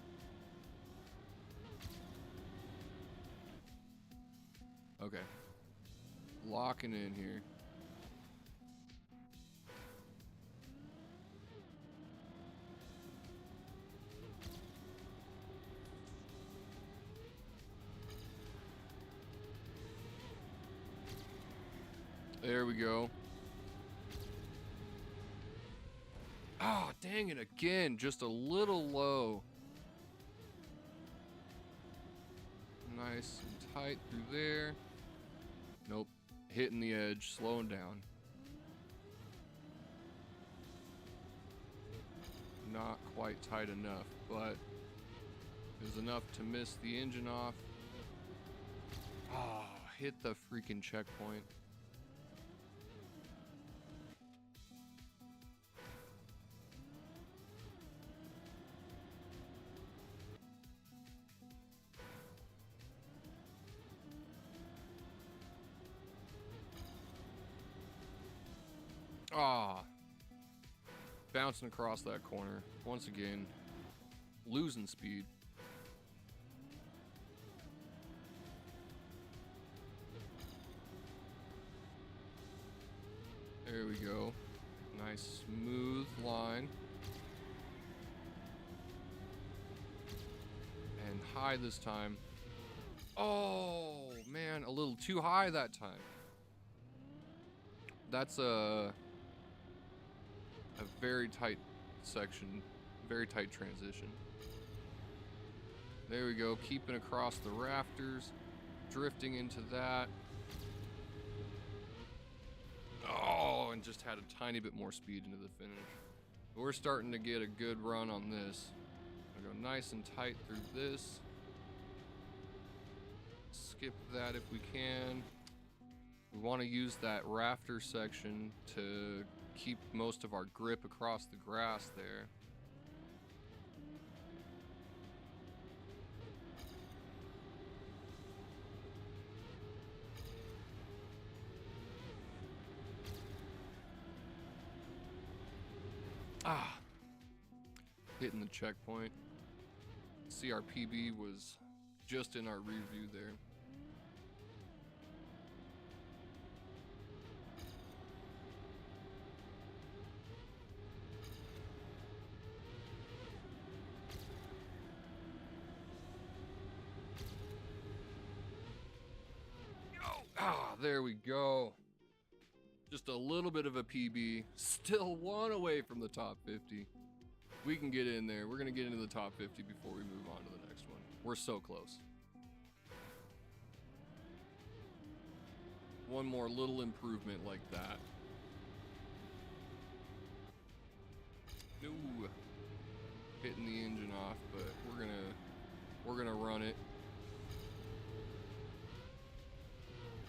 Okay. Locking in here. There we go. Ah, dang it again. Just a little low. Nice and tight through there. Nope. Hitting the edge, slowing down. Not quite tight enough, but it was enough to miss the engine off. Ah, hit the freaking checkpoint. Ah, bouncing across that corner once again, losing speed. There we go. Nice smooth line. high this time. Oh, man, a little too high that time. That's a very tight section, very tight transition. There we go, keeping across the rafters, drifting into that. Oh, and just had a tiny bit more speed into the finish. But we're starting to get a good run on this. I'll go nice and tight through this. Skip that if we can. We want to use that rafter section to keep most of our grip across the grass there. Ah, hitting the checkpoint. See, our PB was just in our rear view there. Ah, there we go. Just a little bit of a PB. Still one away from the top 50. We can get in there. We're going to get into the top 50 before we move on to the next one. We're so close. One more little improvement like that. No. Hitting the engine off, but we're gonna run it.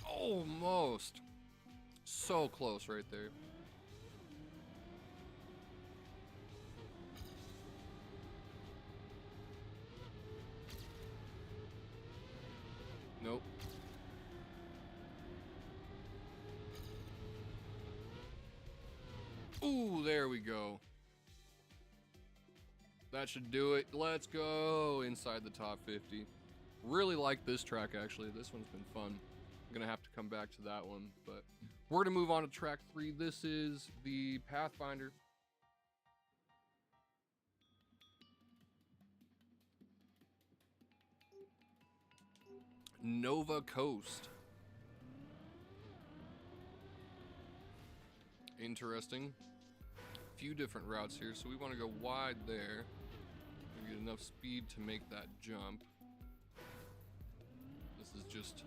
Almost. So close right there. Nope. Ooh, there we go. That should do it. Let's go inside the top 50. Really like this track, actually. This one's been fun. I'm gonna have to come back to that one, but we're gonna move on to track 3. This is the Pathfinder. Nova Coast. Interesting. Few different routes here, so we want to go wide there. We get enough speed to make that jump. This is just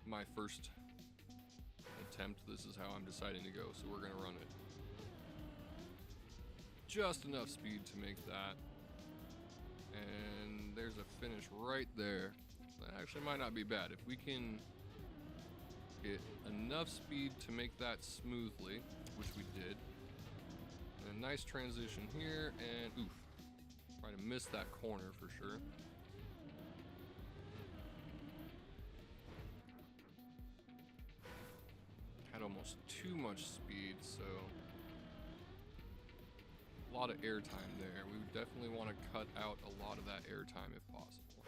my first attempt. This is how I'm deciding to go, so we're gonna run it. Just enough speed to make that. And there's a finish right there. That actually might not be bad. If we can get enough speed to make that smoothly, which we did. And a nice transition here, and oof. Trying to miss that corner for sure. Had almost too much speed, so a lot of airtime there. We would definitely want to cut out a lot of that airtime if possible.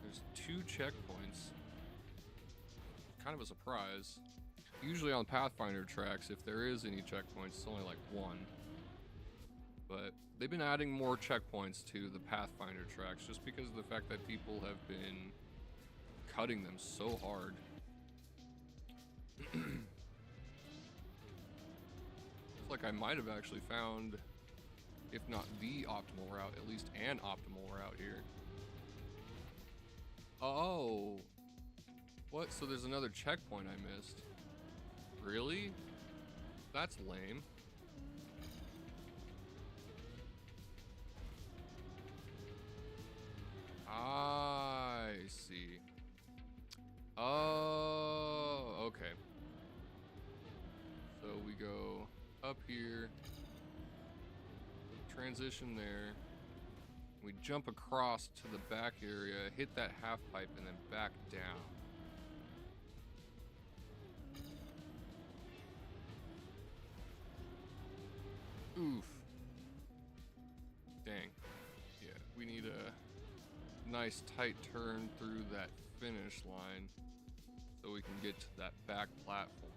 There's 2 checkpoints. Kind of a surprise. Usually on Pathfinder tracks, if there is any checkpoints, it's only like 1. But they've been adding more checkpoints to the Pathfinder tracks just because of the fact that people have been cutting them so hard. Looks like I might have actually found, if not the optimal route, at least an optimal route here. Oh. What? So there's another checkpoint I missed. Really? That's lame. I see. Oh, okay. So we go up here, transition there. We jump across to the back area, hit that half pipe, and then back down. Oof. Dang. Yeah, we need a nice tight turn through that finish line so we can get to that back platform.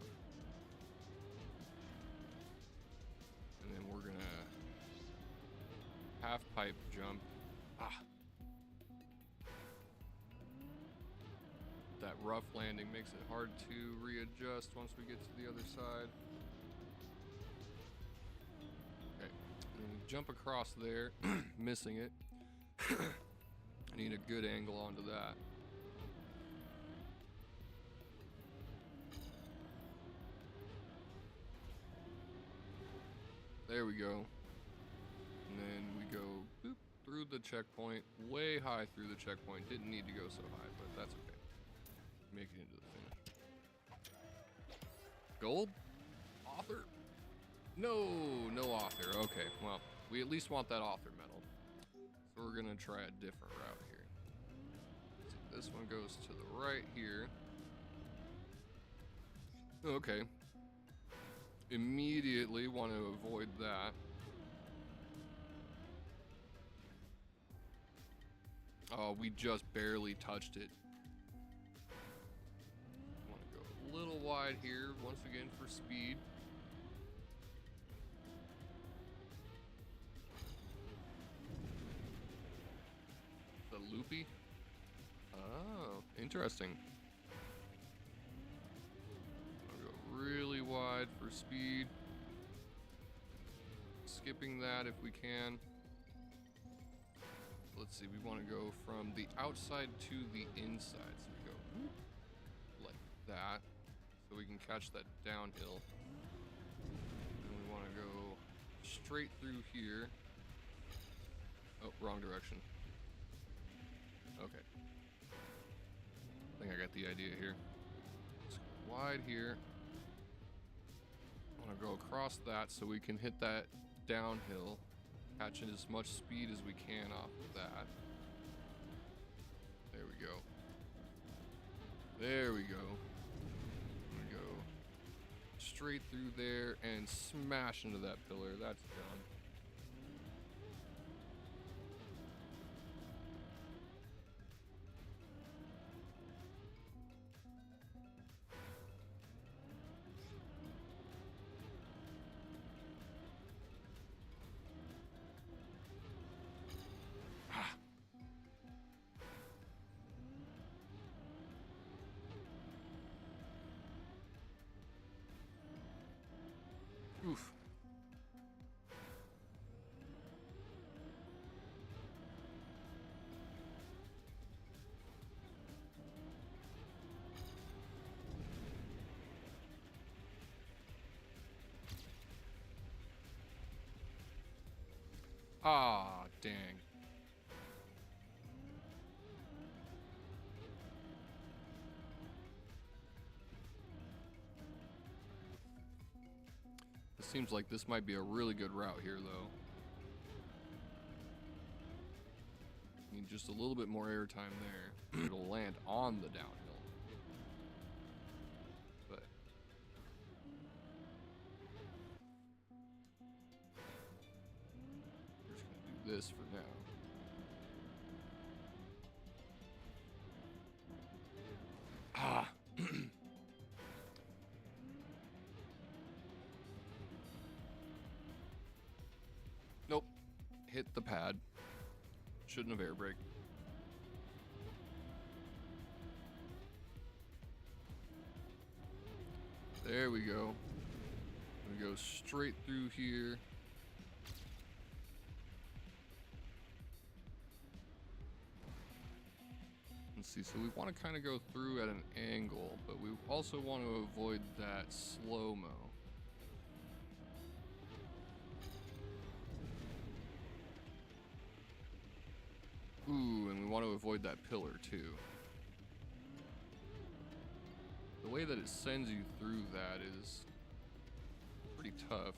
And then we're gonna half pipe jump. Ah. That rough landing makes it hard to readjust once we get to the other side. Okay, and then we jump across there, missing it. I need a good angle onto that. There we go. And then we go boop, through the checkpoint, way high through the checkpoint. Didn't need to go so high, but that's okay. Make it into the finish. Gold? Author? No, no author. Okay, well, we at least want that author medal. So we're gonna try a different route here. See, this one goes to the right here. Okay. Immediately want to avoid that. Oh, we just barely touched it. Want to go a little wide here, once again for speed. The loopy? Oh, interesting. Really wide for speed. Skipping that if we can. Let's see, we want to go from the outside to the inside. So we go like that. So we can catch that downhill. And we want to go straight through here. Oh, wrong direction. Okay. I think I got the idea here. Let's go wide here. Want to go across that so we can hit that downhill, catching as much speed as we can off of that. There we go. There we go. We go straight through there and smash into that pillar. That's done. Oof. Ah, dang. It seems like this might be a really good route here, though. Need just a little bit more airtime there. It'll land on the downhill. But we're just gonna do this for now. Ah. Nope. Hit the pad. Shouldn't have air brake. There we go. We go straight through here. Let's see, so we want to kind of go through at an angle, but we also want to avoid that slow-mo. Ooh, and we want to avoid that pillar too. The way that it sends you through that is pretty tough.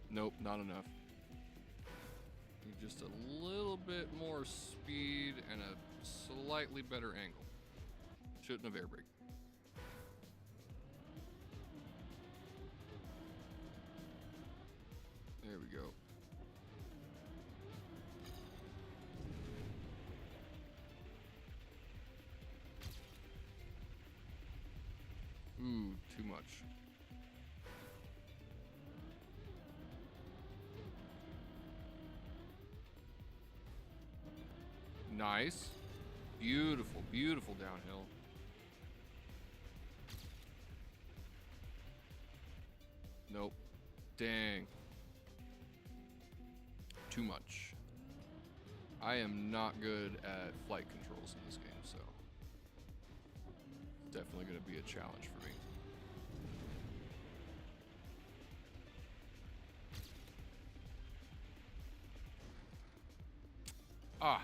Nope, not enough. Need just a little bit more speed and a slightly better angle. Shouldn't have air braked. There we go. Ooh, too much. Nice. Beautiful, beautiful downhill. Nope. Dang. Too much. I am not good at flight controls in this game, so it's definitely going to be a challenge for me. Ah.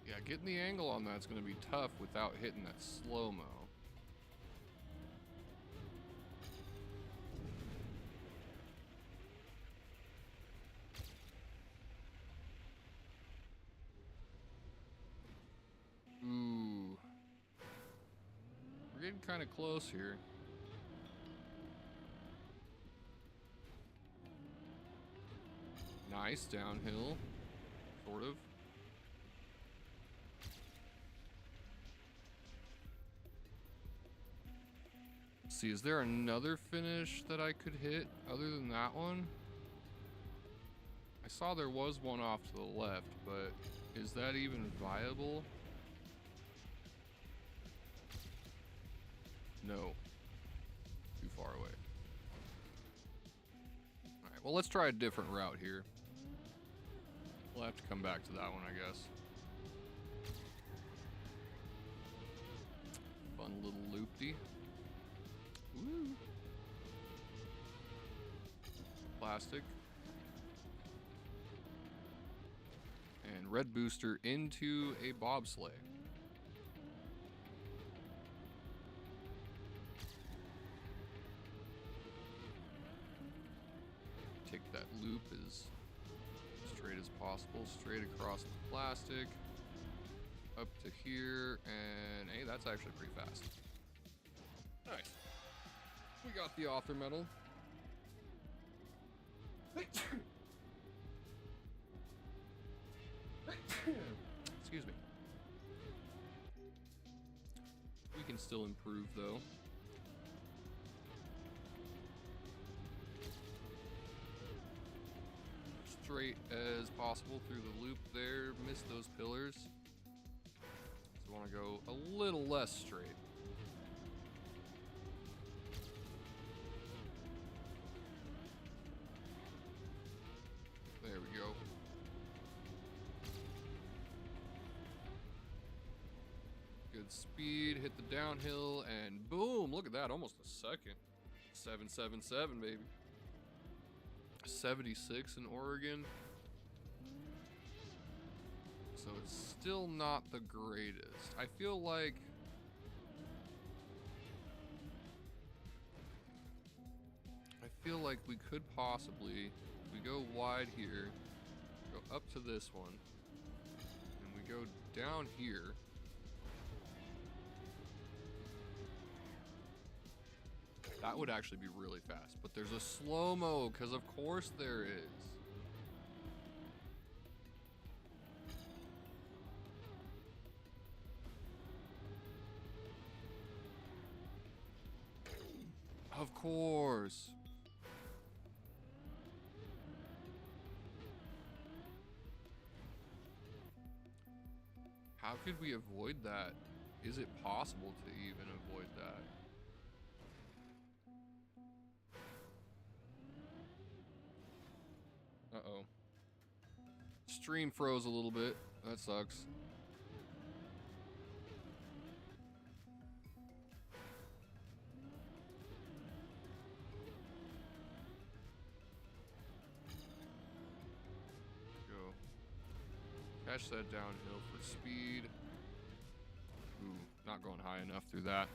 Yeah, getting the angle on that's going to be tough without hitting that slow-mo. Ooh. We're getting kind of close here. Nice downhill, sort of. See, is there another finish that I could hit other than that one? I saw there was one off to the left, but is that even viable? No. Too far away. Alright, well, let's try a different route here. We'll have to come back to that one, I guess. Fun little loopty. Woo! Plastic. And red booster into a bobsleigh. Take that loop as straight as possible, straight across the plastic, up to here, and hey, that's actually pretty fast. Nice. We got the author medal. Excuse me. We can still improve though. Straight as possible through the loop there. Missed those pillars. So I want to go a little less straight. There we go. Good speed, hit the downhill, and boom, look at that, almost a second. 777, baby. 76 in Oregon. So it's still not the greatest. I feel like we could possibly, if we go wide here, go up to this one, and we go down here. That would actually be really fast, but there's a slow-mo, because of course there is. Of course. How could we avoid that? Is it possible to even avoid that? Uh-oh. Stream froze a little bit. That sucks. Go. Catch that downhill for speed. Ooh, not going high enough through that.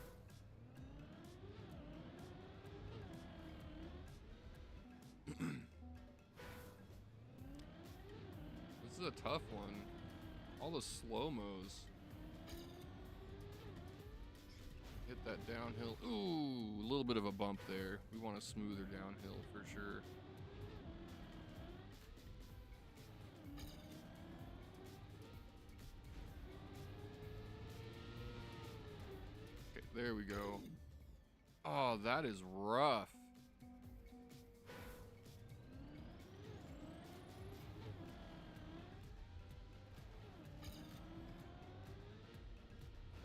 This is a tough one. All the slow-mos. Hit that downhill. Ooh, a little bit of a bump there. We want a smoother downhill for sure. There we go. Oh, that is rough.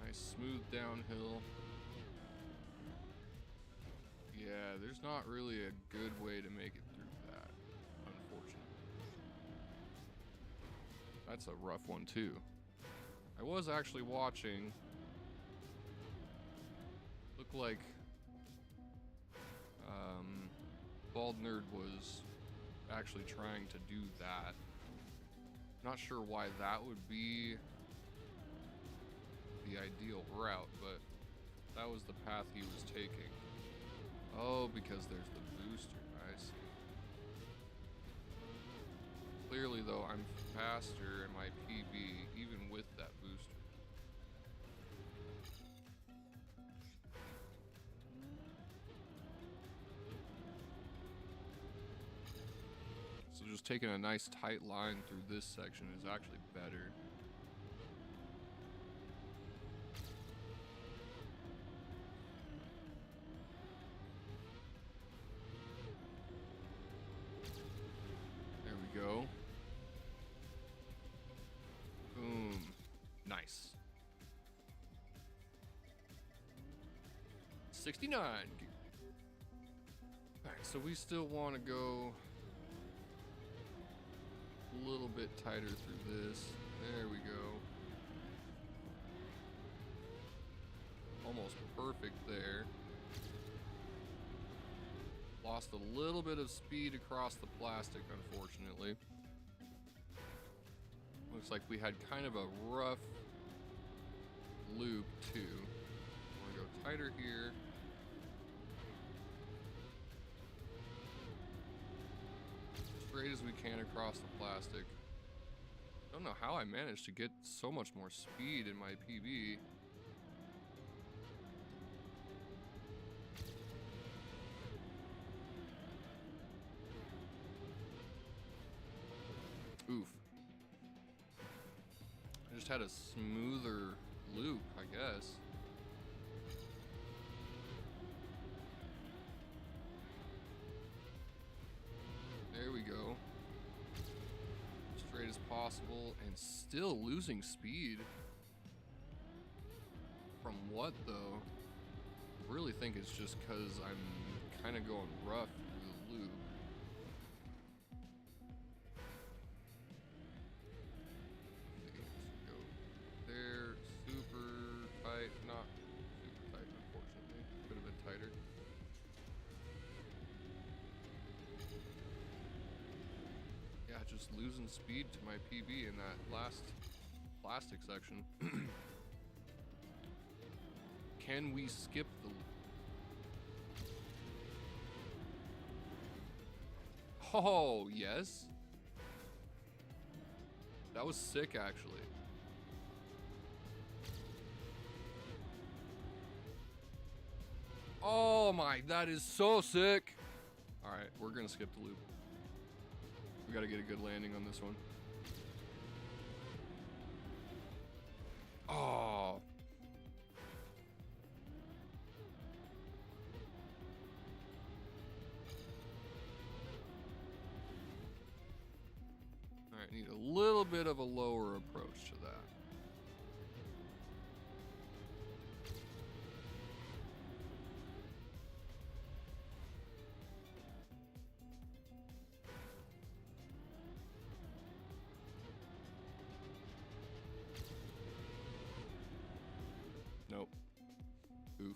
Nice smooth downhill. Yeah, there's not really a good way to make it through that, unfortunately. That's a rough one too. I was actually watching. Looked like Bald Nerd was actually trying to do that. Not sure why that would be the ideal route, but that was the path he was taking. Oh, because there's the booster. I see. Clearly, though, I'm faster in my PB, even with that booster. So just taking a nice tight line through this section is actually better. There we go. Boom. Nice. 69. Alright, so we still want to go a little bit tighter through this. There we go. Almost perfect there. Lost a little bit of speed across the plastic, unfortunately. Looks like we had kind of a rough loop too. I want to go tighter here. Straight as we can across the plastic. Don't know how I managed to get so much more speed in my PB. Oof. I just had a smoother loop, I guess. There we go. Straight as possible and still losing speed. From what though? I really think it's just because I'm kind of going rough through the loop. Go there, super tight, not super tight unfortunately. Could have been tighter. Yeah, just losing speed to my PB in that last plastic section. Can we skip the loop? Oh, yes. That was sick, actually. Oh my, that is so sick. All right, we're gonna skip the loop. We gotta get a good landing on this one. Oh. All right, need a little bit of a lower approach to that. Nope. Oof.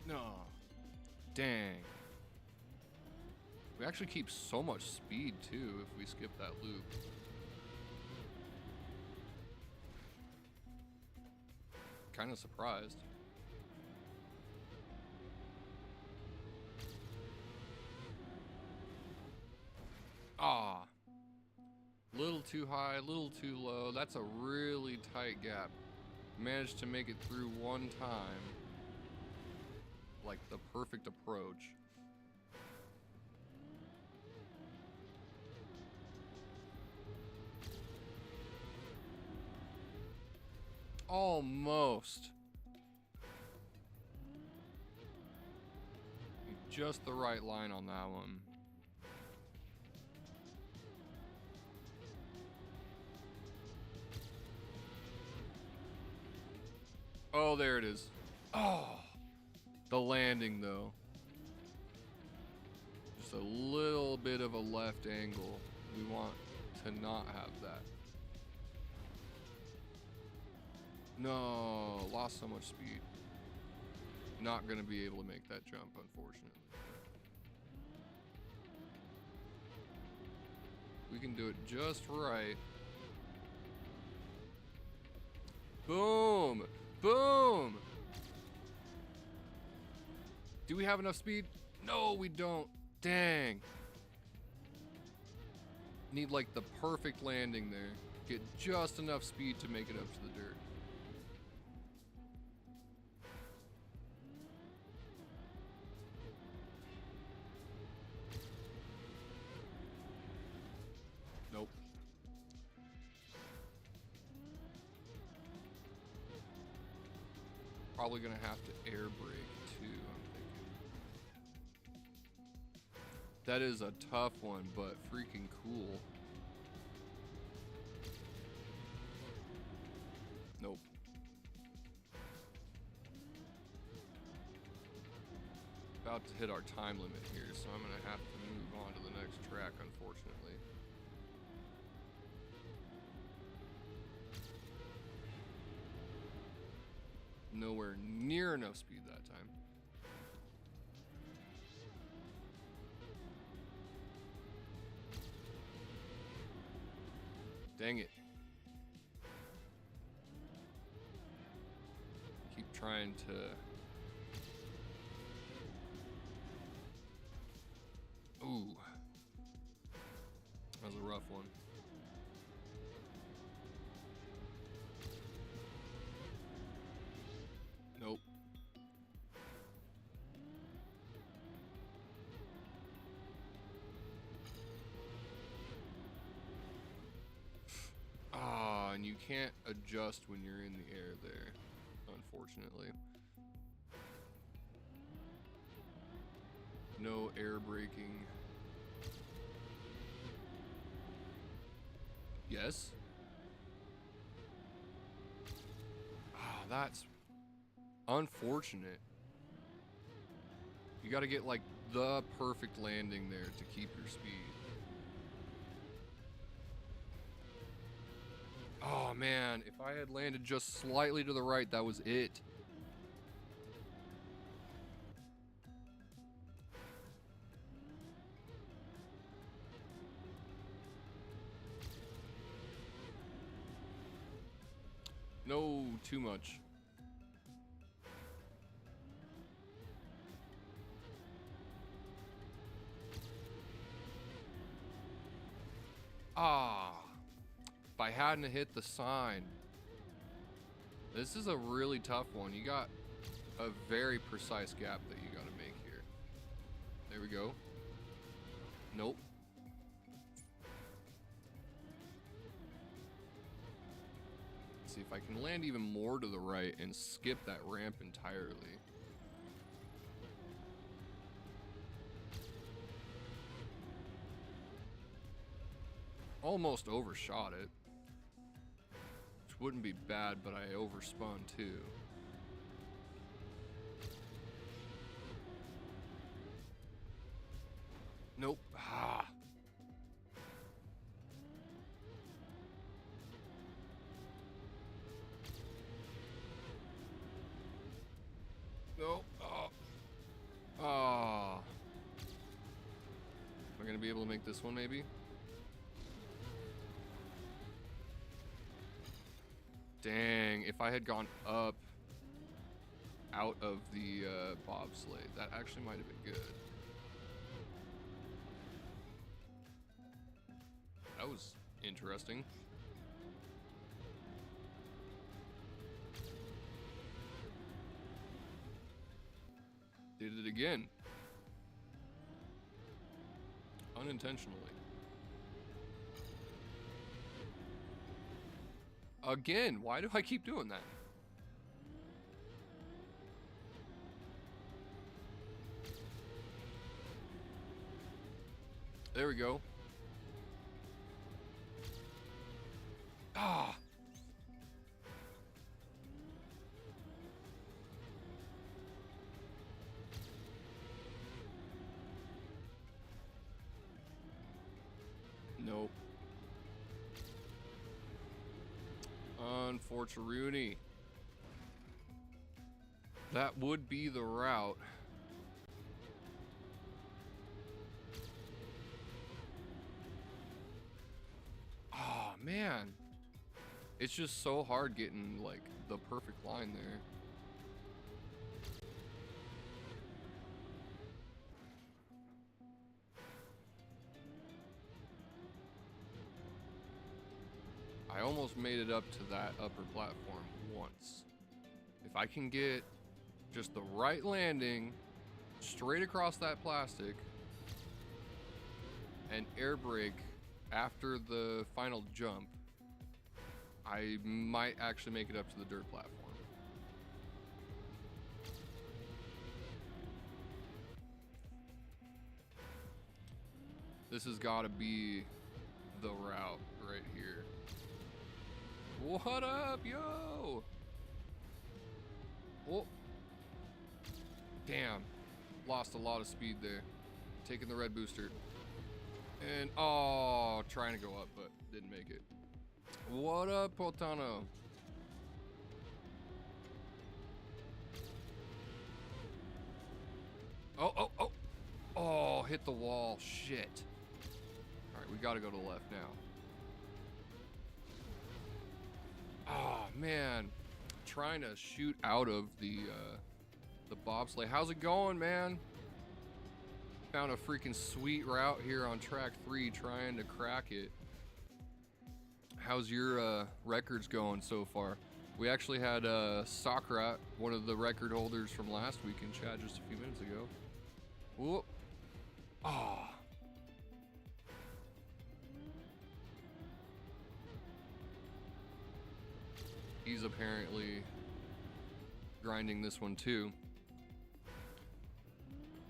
No. Dang. We actually keep so much speed too if we skip that loop. Kind of surprised. Ah. Little too high, little too low. That's a really tight gap. Managed to make it through one time. Like the perfect approach. Almost. Just the right line on that one. Oh, there it is. Oh, the landing though. Just a little bit of a left angle. We want to not have that. No, lost so much speed. Not gonna be able to make that jump, unfortunately. We can do it just right. Boom! Boom! Do we have enough speed? No, we don't. Dang. Need like the perfect landing there. Get just enough speed to make it up to the dirt. Nope. Probably gonna have to air brake too, I'm thinking. That is a tough one, but freaking cool. Nope. About to hit our time limit here, so I'm gonna have to move on to the next track, unfortunately. Nowhere near enough speed that time. Dang it. Keep trying to... Ooh. That was a rough one. Nope. Ah, and you can't adjust when you're in the air there, unfortunately. No air braking. Yes. Ah, that's unfortunate. You got to get like the perfect landing there to keep your speed. Oh man, if I had landed just slightly to the right, that was it. No, too much. Ah, if I hadn't hit the sign. This is a really tough one. You got a very precise gap that you gotta make here. There we go. Nope. Let's see if I can land even more to the right and skip that ramp entirely. Almost overshot it. Which wouldn't be bad, but I overspun too. Nope. Ah. Nope. Oh. Ah. Am I gonna be able to make this one maybe? Dang, if I had gone up out of the bobsleigh, that actually might have been good. That was interesting. Did it again. Unintentionally. Again, why do I keep doing that? There we go. Ah. Nope. Unfortunately. That would be the route. Oh, man. It's just so hard getting, like, the perfect line there. I almost made it up to that upper platform once. If I can get just the right landing straight across that plastic and air brake after the final jump, I might actually make it up to the dirt platform. This has got to be the route right here. What up, yo? Oh. Damn. Lost a lot of speed there. Taking the red booster. And, oh, trying to go up, but didn't make it. What up, Potano? Oh. Oh, hit the wall. Shit. All right, we got to go to the left now. Oh, man. Trying to shoot out of the bobsleigh. How's it going, man? Found a freaking sweet route here on track 3, trying to crack it. How's your records going so far? We actually had Sokrat, one of the record holders from last week, in chat just a few minutes ago. Whoop. Oh. He's apparently grinding this one too.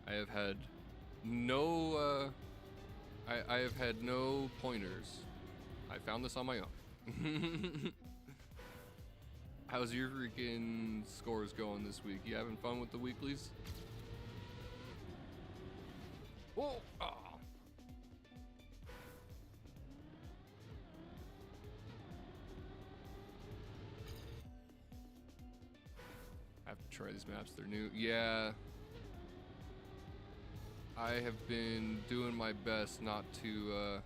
I have had no I have had no pointers. I found this on my own. How's your freaking scores going this week? You having fun with the weeklies? Whoa! Oh. I have to try these maps, they're new. Yeah. I have been doing my best not to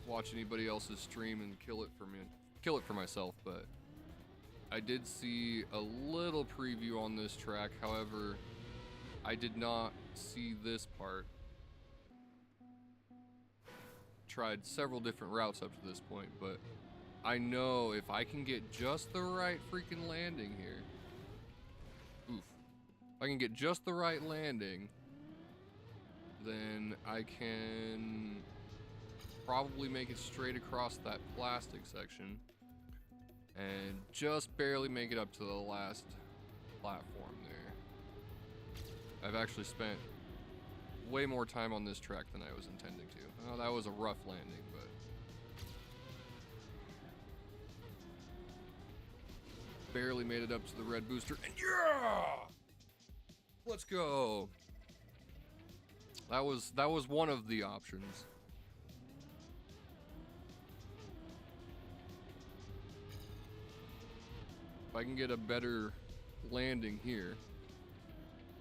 watch anybody else's stream and kill it for myself, but I did see a little preview on this track. However, I did not see this part. Tried several different routes up to this point, but I know if I can get just the right freaking landing here. Oof. If I can get just the right landing, then I can probably make it straight across that plastic section and just barely make it up to the last platform there. I've actually spent way more time on this track than I was intending to. Oh, that was a rough landing, but barely made it up to the red booster, and yeah! Let's go. That was one of the options. If I can get a better landing here.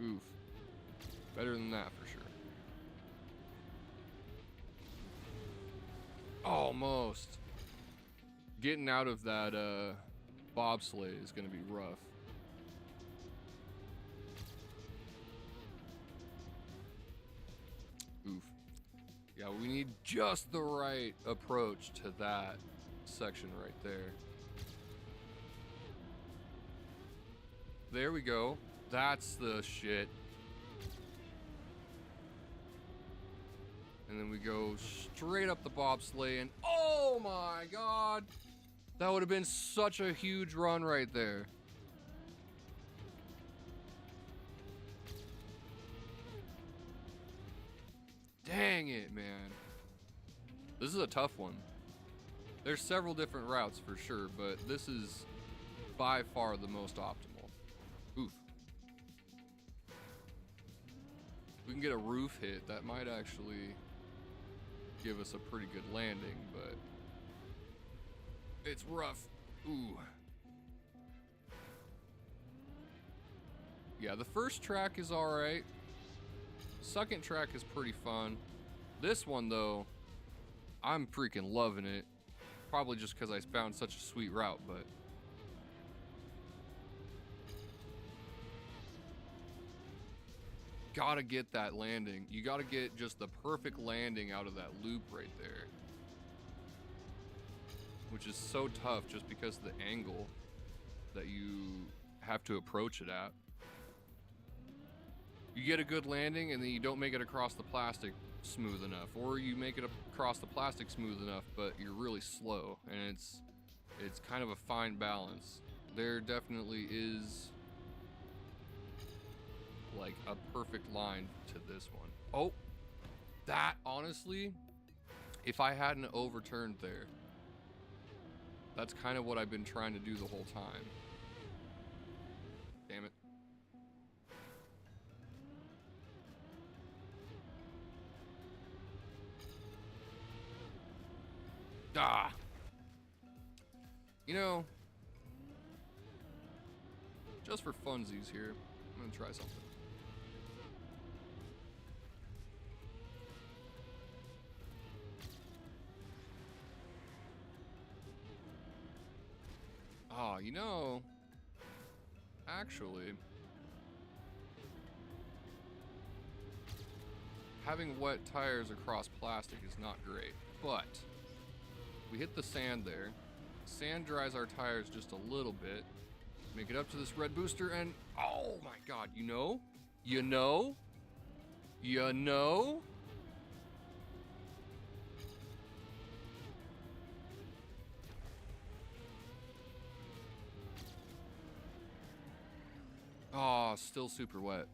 Oof. Better than that for sure. Almost. Getting out of that bobsleigh is gonna be rough. Oof. Yeah, we need just the right approach to that section right there. There we go. That's the shit. And then we go straight up the bobsleigh, and oh my god! That would have been such a huge run right there. Dang it, man. This is a tough one. There's several different routes for sure, but this is by far the most optimal. Oof. We can get a roof hit. That might actually give us a pretty good landing, but it's rough. Ooh. Yeah, the first track is alright. Second track is pretty fun. This one, though, I'm freaking loving it. Probably just because I found such a sweet route, but gotta get that landing. You gotta get just the perfect landing out of that loop right there, which is so tough just because of the angle that you have to approach it at. You get a good landing and then you don't make it across the plastic smooth enough, or you make it across the plastic smooth enough but you're really slow, and it's kind of a fine balance. There definitely is like a perfect line to this one. Oh, that honestly, if I hadn't overturned there, that's kind of what I've been trying to do the whole time. Damn it. Ah. You know, just for funsies here, I'm gonna try something. Oh, you know, actually, having wet tires across plastic is not great, but we hit the sand there. Sand dries our tires just a little bit. Make it up to this red booster and oh my god, you know? Oh, still super wet.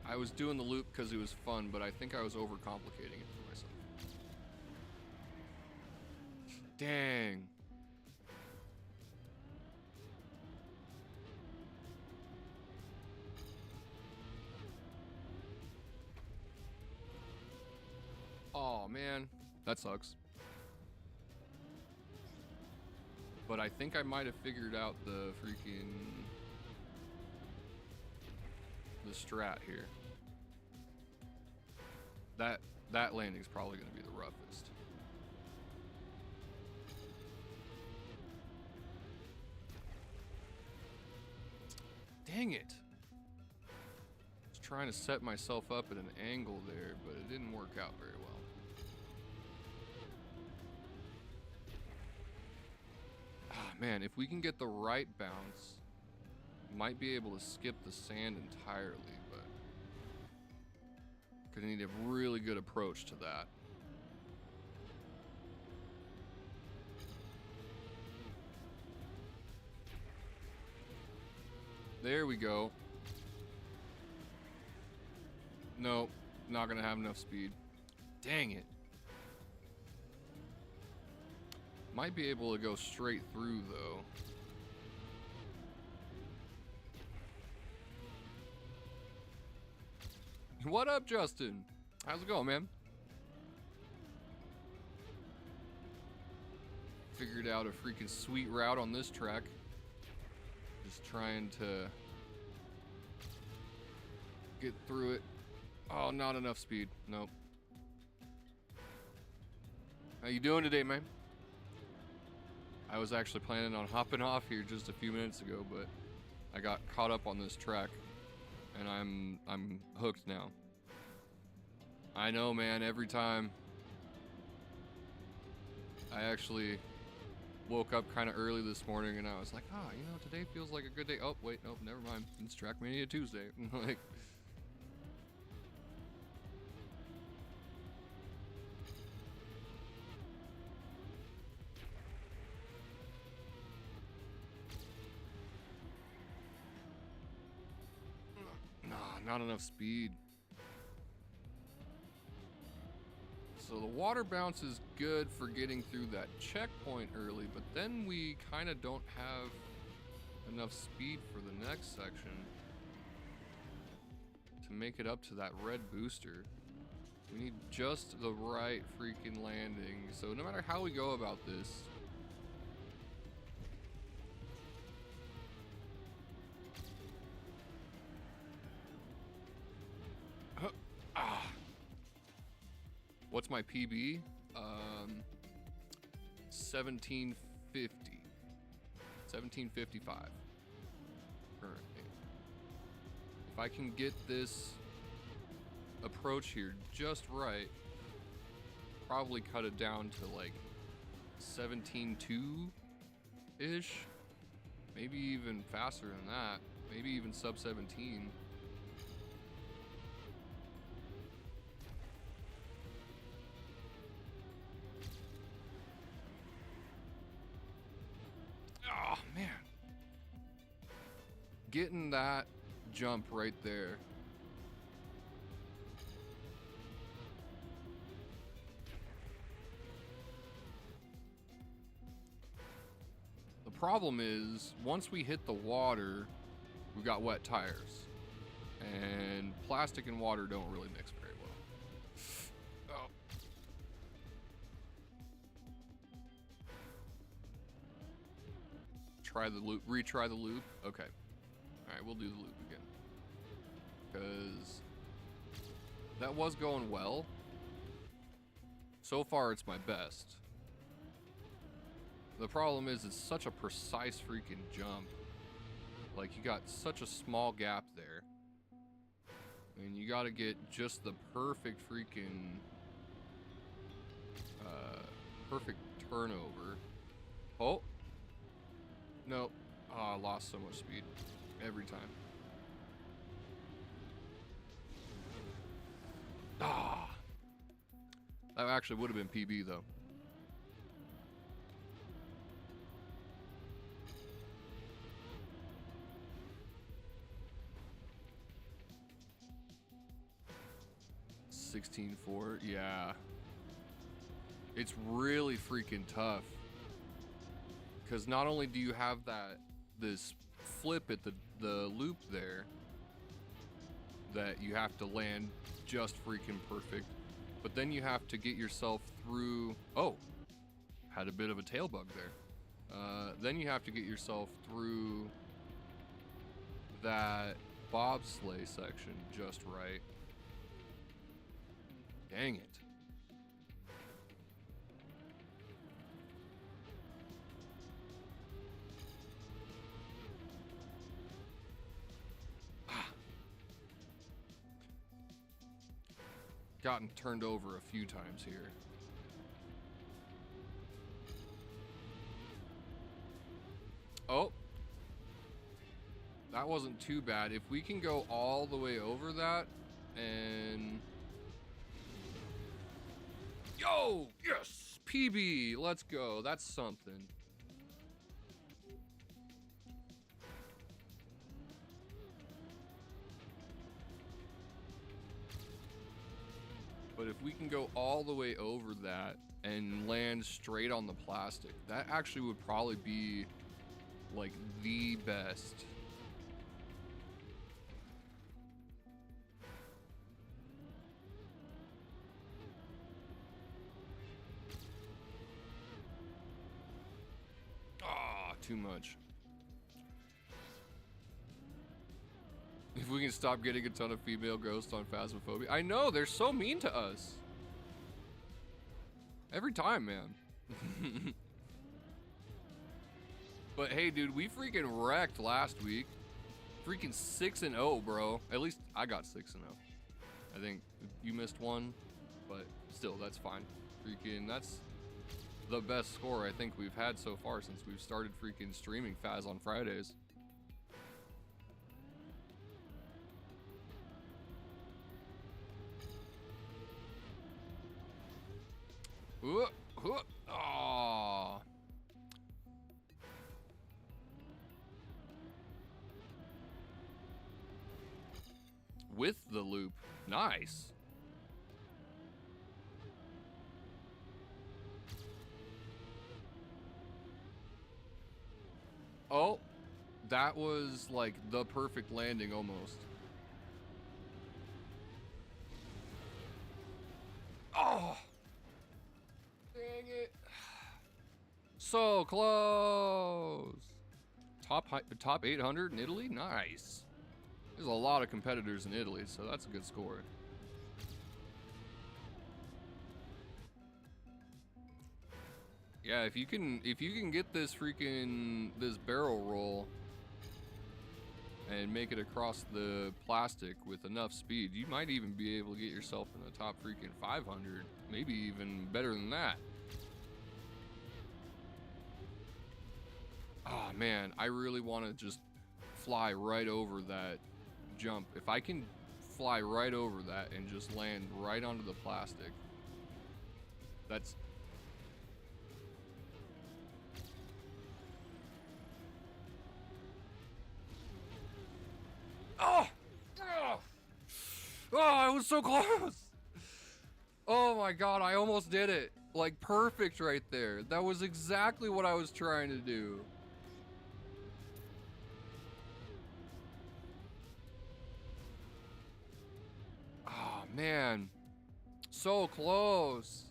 I was doing the loop because it was fun, but I think I was overcomplicating it for myself. Dang. Oh man, that sucks. But I think I might have figured out the strat here. That landing's probably going to be the roughest. Dang it. I was trying to set myself up at an angle there, but it didn't work out very well. Ah, man, if we can get the right bounce, might be able to skip the sand entirely, but gonna need a really good approach to that. There we go. Nope, not gonna have enough speed. Dang it. Might be able to go straight through though. What up, Justin? How's it going, man? Figured out a freaking sweet route on this track. Just trying to get through it. Oh, not enough speed. Nope. How you doing today, man? I was actually planning on hopping off here just a few minutes ago, but I got caught up on this track. And I'm hooked now. I know, man, every time. I actually woke up kind of early this morning and I was like, oh, you know, today feels like a good day. Oh, wait, nope, never mind. It's Trackmania Tuesday. Like, not enough speed. So the water bounce is good for getting through that checkpoint early, but then we kind of don't have enough speed for the next section to make it up to that red booster. We need just the right freaking landing. So no matter how we go about this, what's my PB? 1750. 1755 currently. If I can get this approach here just right, probably cut it down to like 17.2 ish, maybe even faster than that, maybe even sub 17. Oh man, getting that jump right there. The problem is, once we hit the water, we've got wet tires. And plastic and water don't really mix very well. Oh. Try the loop, retry the loop. Okay. Alright, we'll do the loop again. Because that was going well. So far, it's my best. The problem is it's such a precise freaking jump. Like, you got such a small gap there. And you gotta get just the perfect freaking perfect turnover. Oh. Nope. Oh, I lost so much speed every time. Ah. That actually would have been PB though. $16.4, yeah. It's really freaking tough. Because not only do you have this flip at the loop there that you have to land just freaking perfect, but then you have to get yourself through, oh, had a bit of a tail bug there. Then you have to get yourself through that bobsleigh section just right. Dang it. Gotten turned over a few times here. Oh. That wasn't too bad. If we can go all the way over that and... Yo! Yes! PB! Let's go. That's something. But if we can go all the way over that and land straight on the plastic, that actually would probably be like the best. Ah, too much. If we can stop getting a ton of female ghosts on Phasmophobia. I know, they're so mean to us. Every time, man. But hey, dude, we freaking wrecked last week. Freaking 6-0, bro. At least I got 6-0. I think you missed one, but still, that's fine. Freaking, that's the best score I think we've had so far since we've started freaking streaming Phas on Fridays. Oh. with the loop. Nice. Oh, that was like the perfect landing almost. Oh, dang it. So close. Top 800 in Italy? Nice. There's a lot of competitors in Italy, so that's a good score. Yeah, if you can get this this barrel roll and make it across the plastic with enough speed, you might even be able to get yourself in the top 500, maybe even better than that. Oh man, I really want to just fly right over that jump. If I can fly right over that and just land right onto the plastic, that's... Oh! Oh! Oh, I was so close! Oh my god, I almost did it. Like, perfect right there. That was exactly what I was trying to do. Oh man, so close.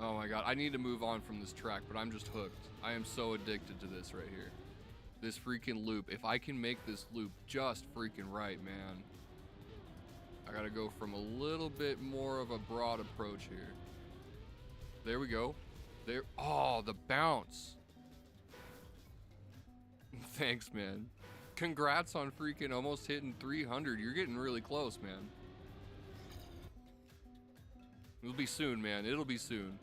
Oh my god, I need to move on from this track, but I'm just hooked. I am so addicted to this right here. This freaking loop. If I can make this loop just freaking right, man. I gotta go from a little bit more of a broad approach here. There we go. There. Oh, the bounce. Thanks, man. Congrats on freaking almost hitting 300. You're getting really close, man. It'll be soon, man. It'll be soon.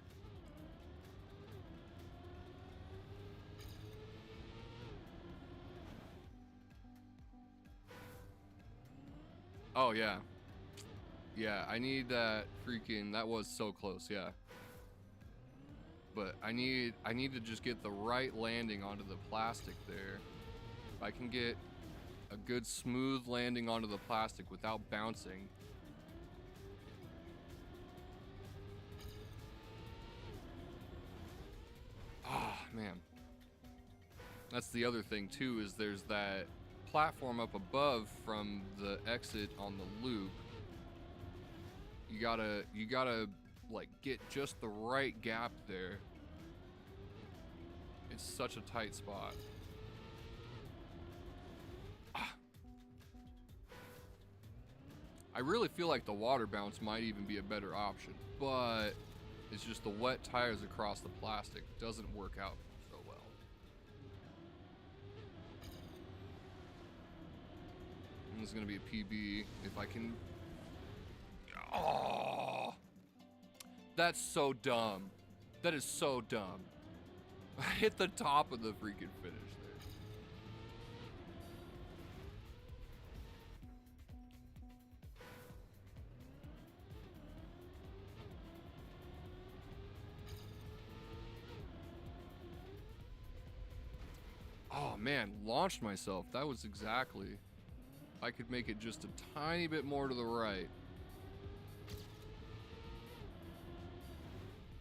Oh, yeah. Yeah, I need that freaking... That was so close, yeah. But I need to just get the right landing onto the plastic there. If I can get a good smooth landing onto the plastic without bouncing. Oh, man. That's the other thing too, is there's that platform up above from the exit on the loop. You gotta like get just the right gap there. It's such a tight spot. Ah. I really feel like the water bounce might even be a better option, but it's just the wet tires across the plastic doesn't work out so well. And this is gonna be a PB if I can. Oh, that's so dumb. That is so dumb. I hit the top of the freaking finish there. Oh man, launched myself. That was exactly. I could make it just a tiny bit more to the right.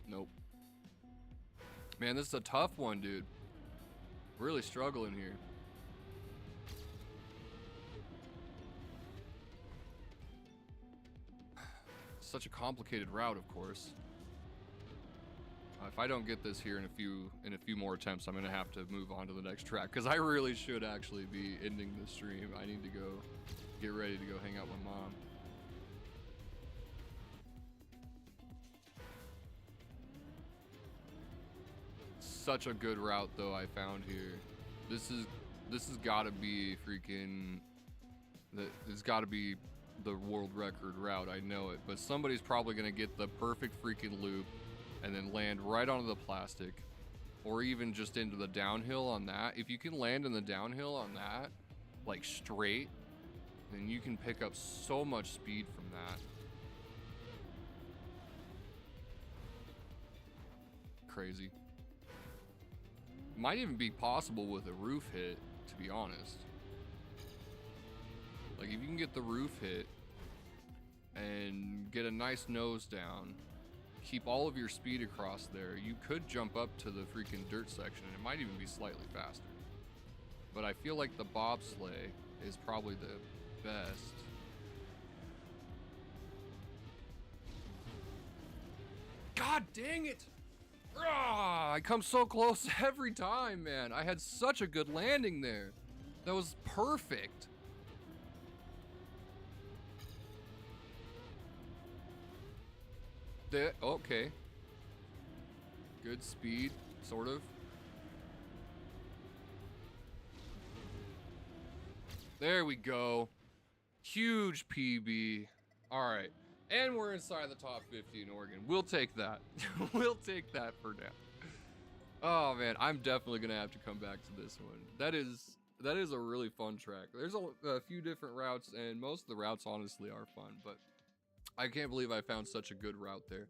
Nope. Man, this is a tough one, dude. Really struggling here. Such a complicated route, of course. If I don't get this here in a few more attempts, I'm gonna have to move on to the next track, because I really should actually be ending the stream. I need to go get ready to go hang out with my mom. Such a good route though I found here. This has gotta be freaking it's gotta be the world record route, I know it, but somebody's probably gonna get the perfect freaking loop and then land right onto the plastic, or even just into the downhill on that. If you can land in the downhill on that, like straight, then you can pick up so much speed from that. Crazy. Might even be possible with a roof hit, to be honest. Like if you can get the roof hit and get a nice nose down, keep all of your speed across there, you could jump up to the freaking dirt section and it might even be slightly faster. But I feel like the bobsleigh is probably the best. God dang it! Ah, I come so close every time, man. I had such a good landing there. That was perfect. Okay. Good speed, sort of. There we go. Huge PB. All right. And we're inside the top 50 in Oregon. We'll take that. We'll take that for now. Oh man, I'm definitely gonna have to come back to this one. That is a really fun track. There's a few different routes, and most of the routes honestly are fun, but I can't believe I found such a good route there.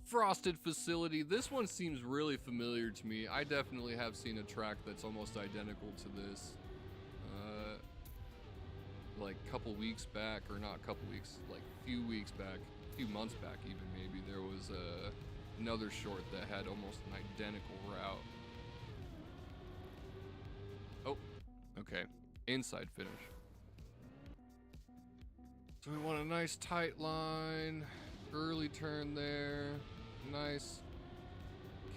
Frosted Facility. This one seems really familiar to me. I definitely have seen a track that's almost identical to this. Like a couple weeks back, or not a couple weeks, like a few weeks back, a few months back even maybe, there was another short that had almost an identical route. Oh, okay. Inside finish. So we want a nice tight line, early turn there, nice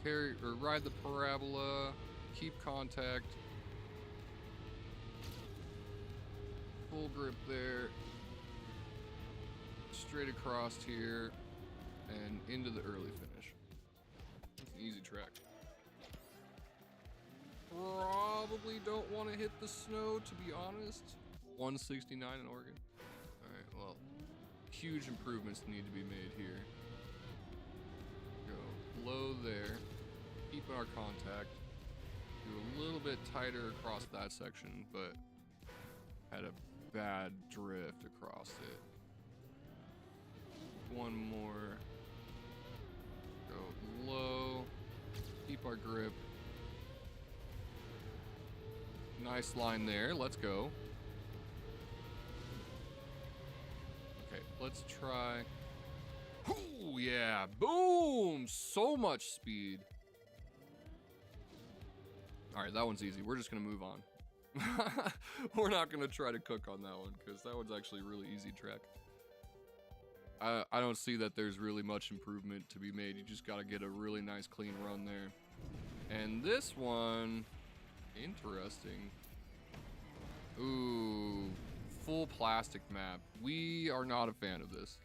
carry or ride the parabola, keep contact. Full grip there, straight across here, and into the early finish. It's an easy track. Probably don't want to hit the snow, to be honest. 169 in Oregon. Alright, well, huge improvements need to be made here. Go low there, keeping our contact. Do a little bit tighter across that section, but had a bad drift across it. One more. Go low. Keep our grip. Nice line there. Let's go. Okay, let's try. Ooh, yeah. Boom! So much speed. All right, that one's easy. We're just gonna move on. We're not gonna try to cook on that one because that one's actually a really easy track. I don't see that there's really much improvement to be made. You just gotta get a really nice clean run there. And this one, interesting. Ooh, full plastic map. We are not a fan of this.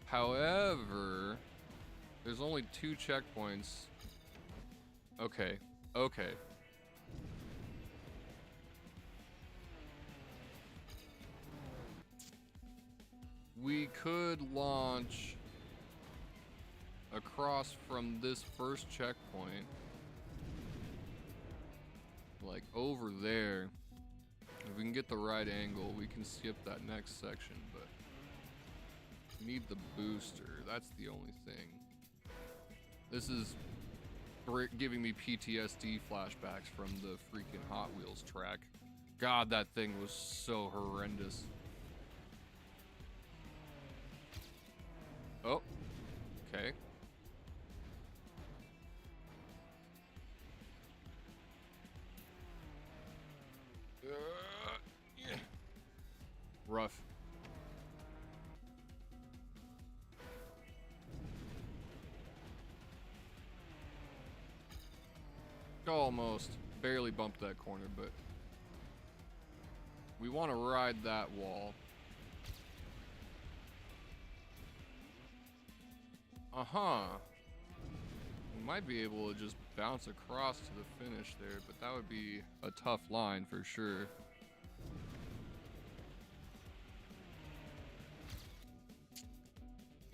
However, there's only 2 checkpoints. Okay, okay. We could launch across from this first checkpoint, like over there. If we can get the right angle, we can skip that next section, but need the booster. That's the only thing. This is giving me PTSD flashbacks from the freaking Hot Wheels track. God, that thing was so horrendous. Oh, okay. Yeah. Rough. Almost. Barely bumped that corner, but we want to ride that wall. Uh-huh. We might be able to just bounce across to the finish there, but that would be a tough line for sure.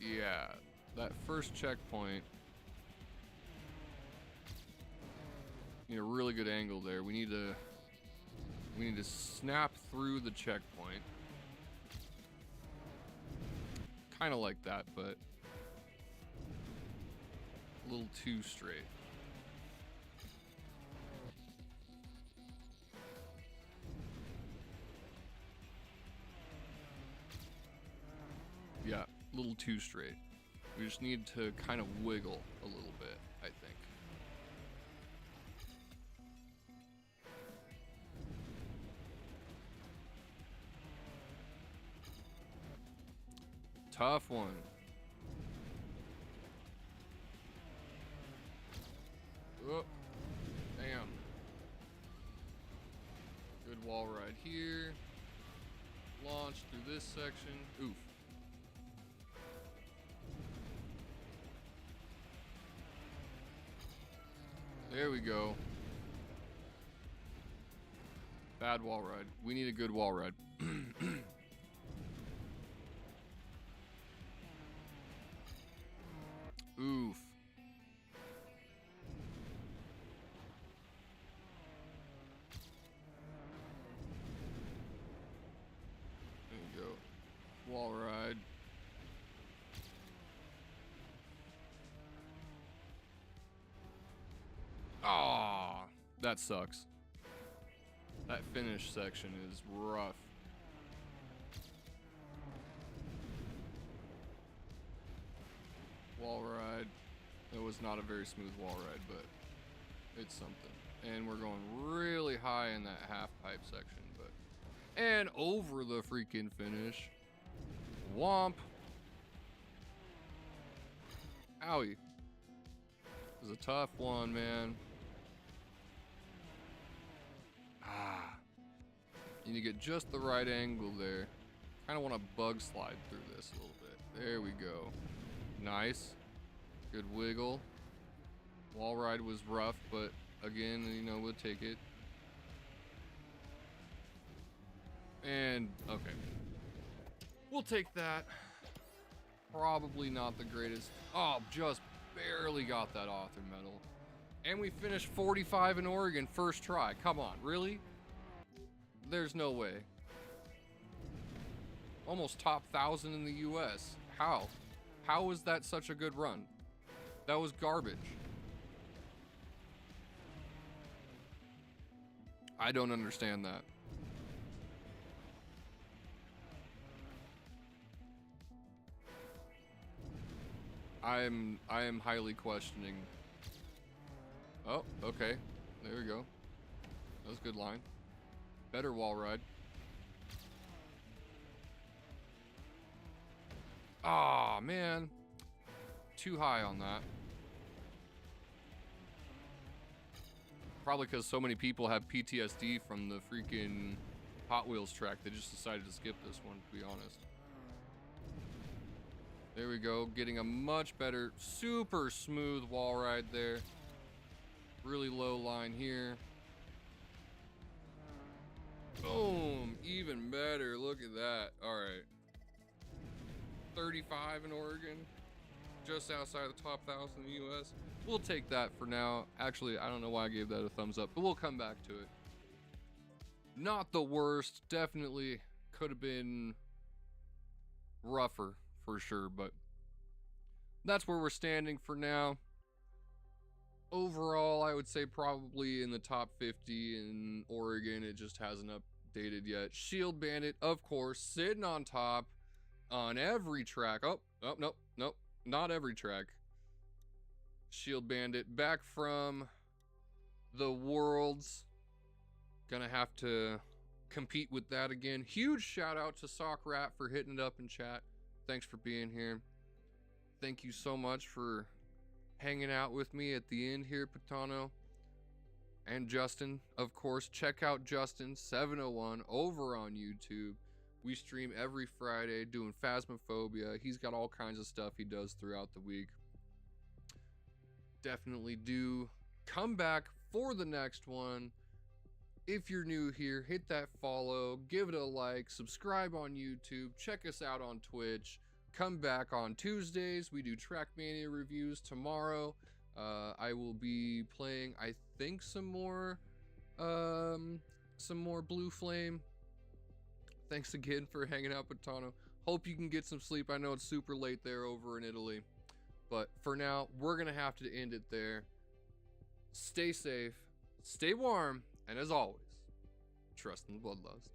Yeah, that first checkpoint. Need a really good angle there. We need to snap through the checkpoint. Kind of like that, but a little too straight. little too straight. We just need to kind of wiggle a little bit, I think. Tough one. Oh, damn. Good wall ride here. Launch through this section. Oof. There we go. Bad wall ride. We need a good wall ride. Oof. There you go. Wall ride. Ah, that sucks. That finish section is rough. Wall ride. It was not a very smooth wall ride, but it's something. And we're going really high in that half pipe section, but and over the freaking finish. Womp. Owie. This is a tough one, man. Ah. You need to get just the right angle there. Kind of want to bug slide through this a little bit. There we go. Nice. Good wiggle. Wall ride was rough, but again, you know, we'll take it. And, okay. We'll take that. Probably not the greatest. Oh, just barely got that author medal. And we finished 45 in Oregon first try. Come on, really? There's no way. Almost top 1,000 in the US. How? How was that such a good run? That was garbage. I don't understand that. I am highly questioning. Oh, okay. There we go. That was a good line. Better wall ride. Ah, man. Too high on that. Probably because so many people have PTSD from the freaking Hot Wheels track, they just decided to skip this one, to be honest. There we go, getting a much better, super smooth wall ride there. Really low line here. Boom, even better, look at that. All right. 35 in Oregon, just outside the top 1,000 in the US. We'll take that for now. Actually, I don't know why I gave that a thumbs up, but we'll come back to it. Not the worst, definitely could have been rougher for sure, but that's where we're standing for now. Overall, I would say probably in the top 50 in Oregon. It just hasn't updated yet. Shield Bandit, of course, sitting on top on every track. Oh, nope, not every track. Shield Bandit back from the Worlds. Gonna have to compete with that again. Huge shout out to Sock Rat for hitting it up in chat. Thanks for being here. Thank you so much for hanging out with me at the end here, Patano. And Justin, of course. Check out Justin701 over on YouTube. We stream every Friday doing Phasmophobia. He's got all kinds of stuff he does throughout the week. Definitely do come back for the next one. If you're new here, hit that follow, give it a like, subscribe on YouTube, check us out on Twitch. Come back on Tuesdays. We do Trackmania reviews tomorrow. I will be playing, I think, some more Blue Flame. Thanks again for hanging out, Patano. Hope you can get some sleep. I know it's super late there over in Italy. But for now, we're going to have to end it there. Stay safe, stay warm, and as always, trust in the bloodlust.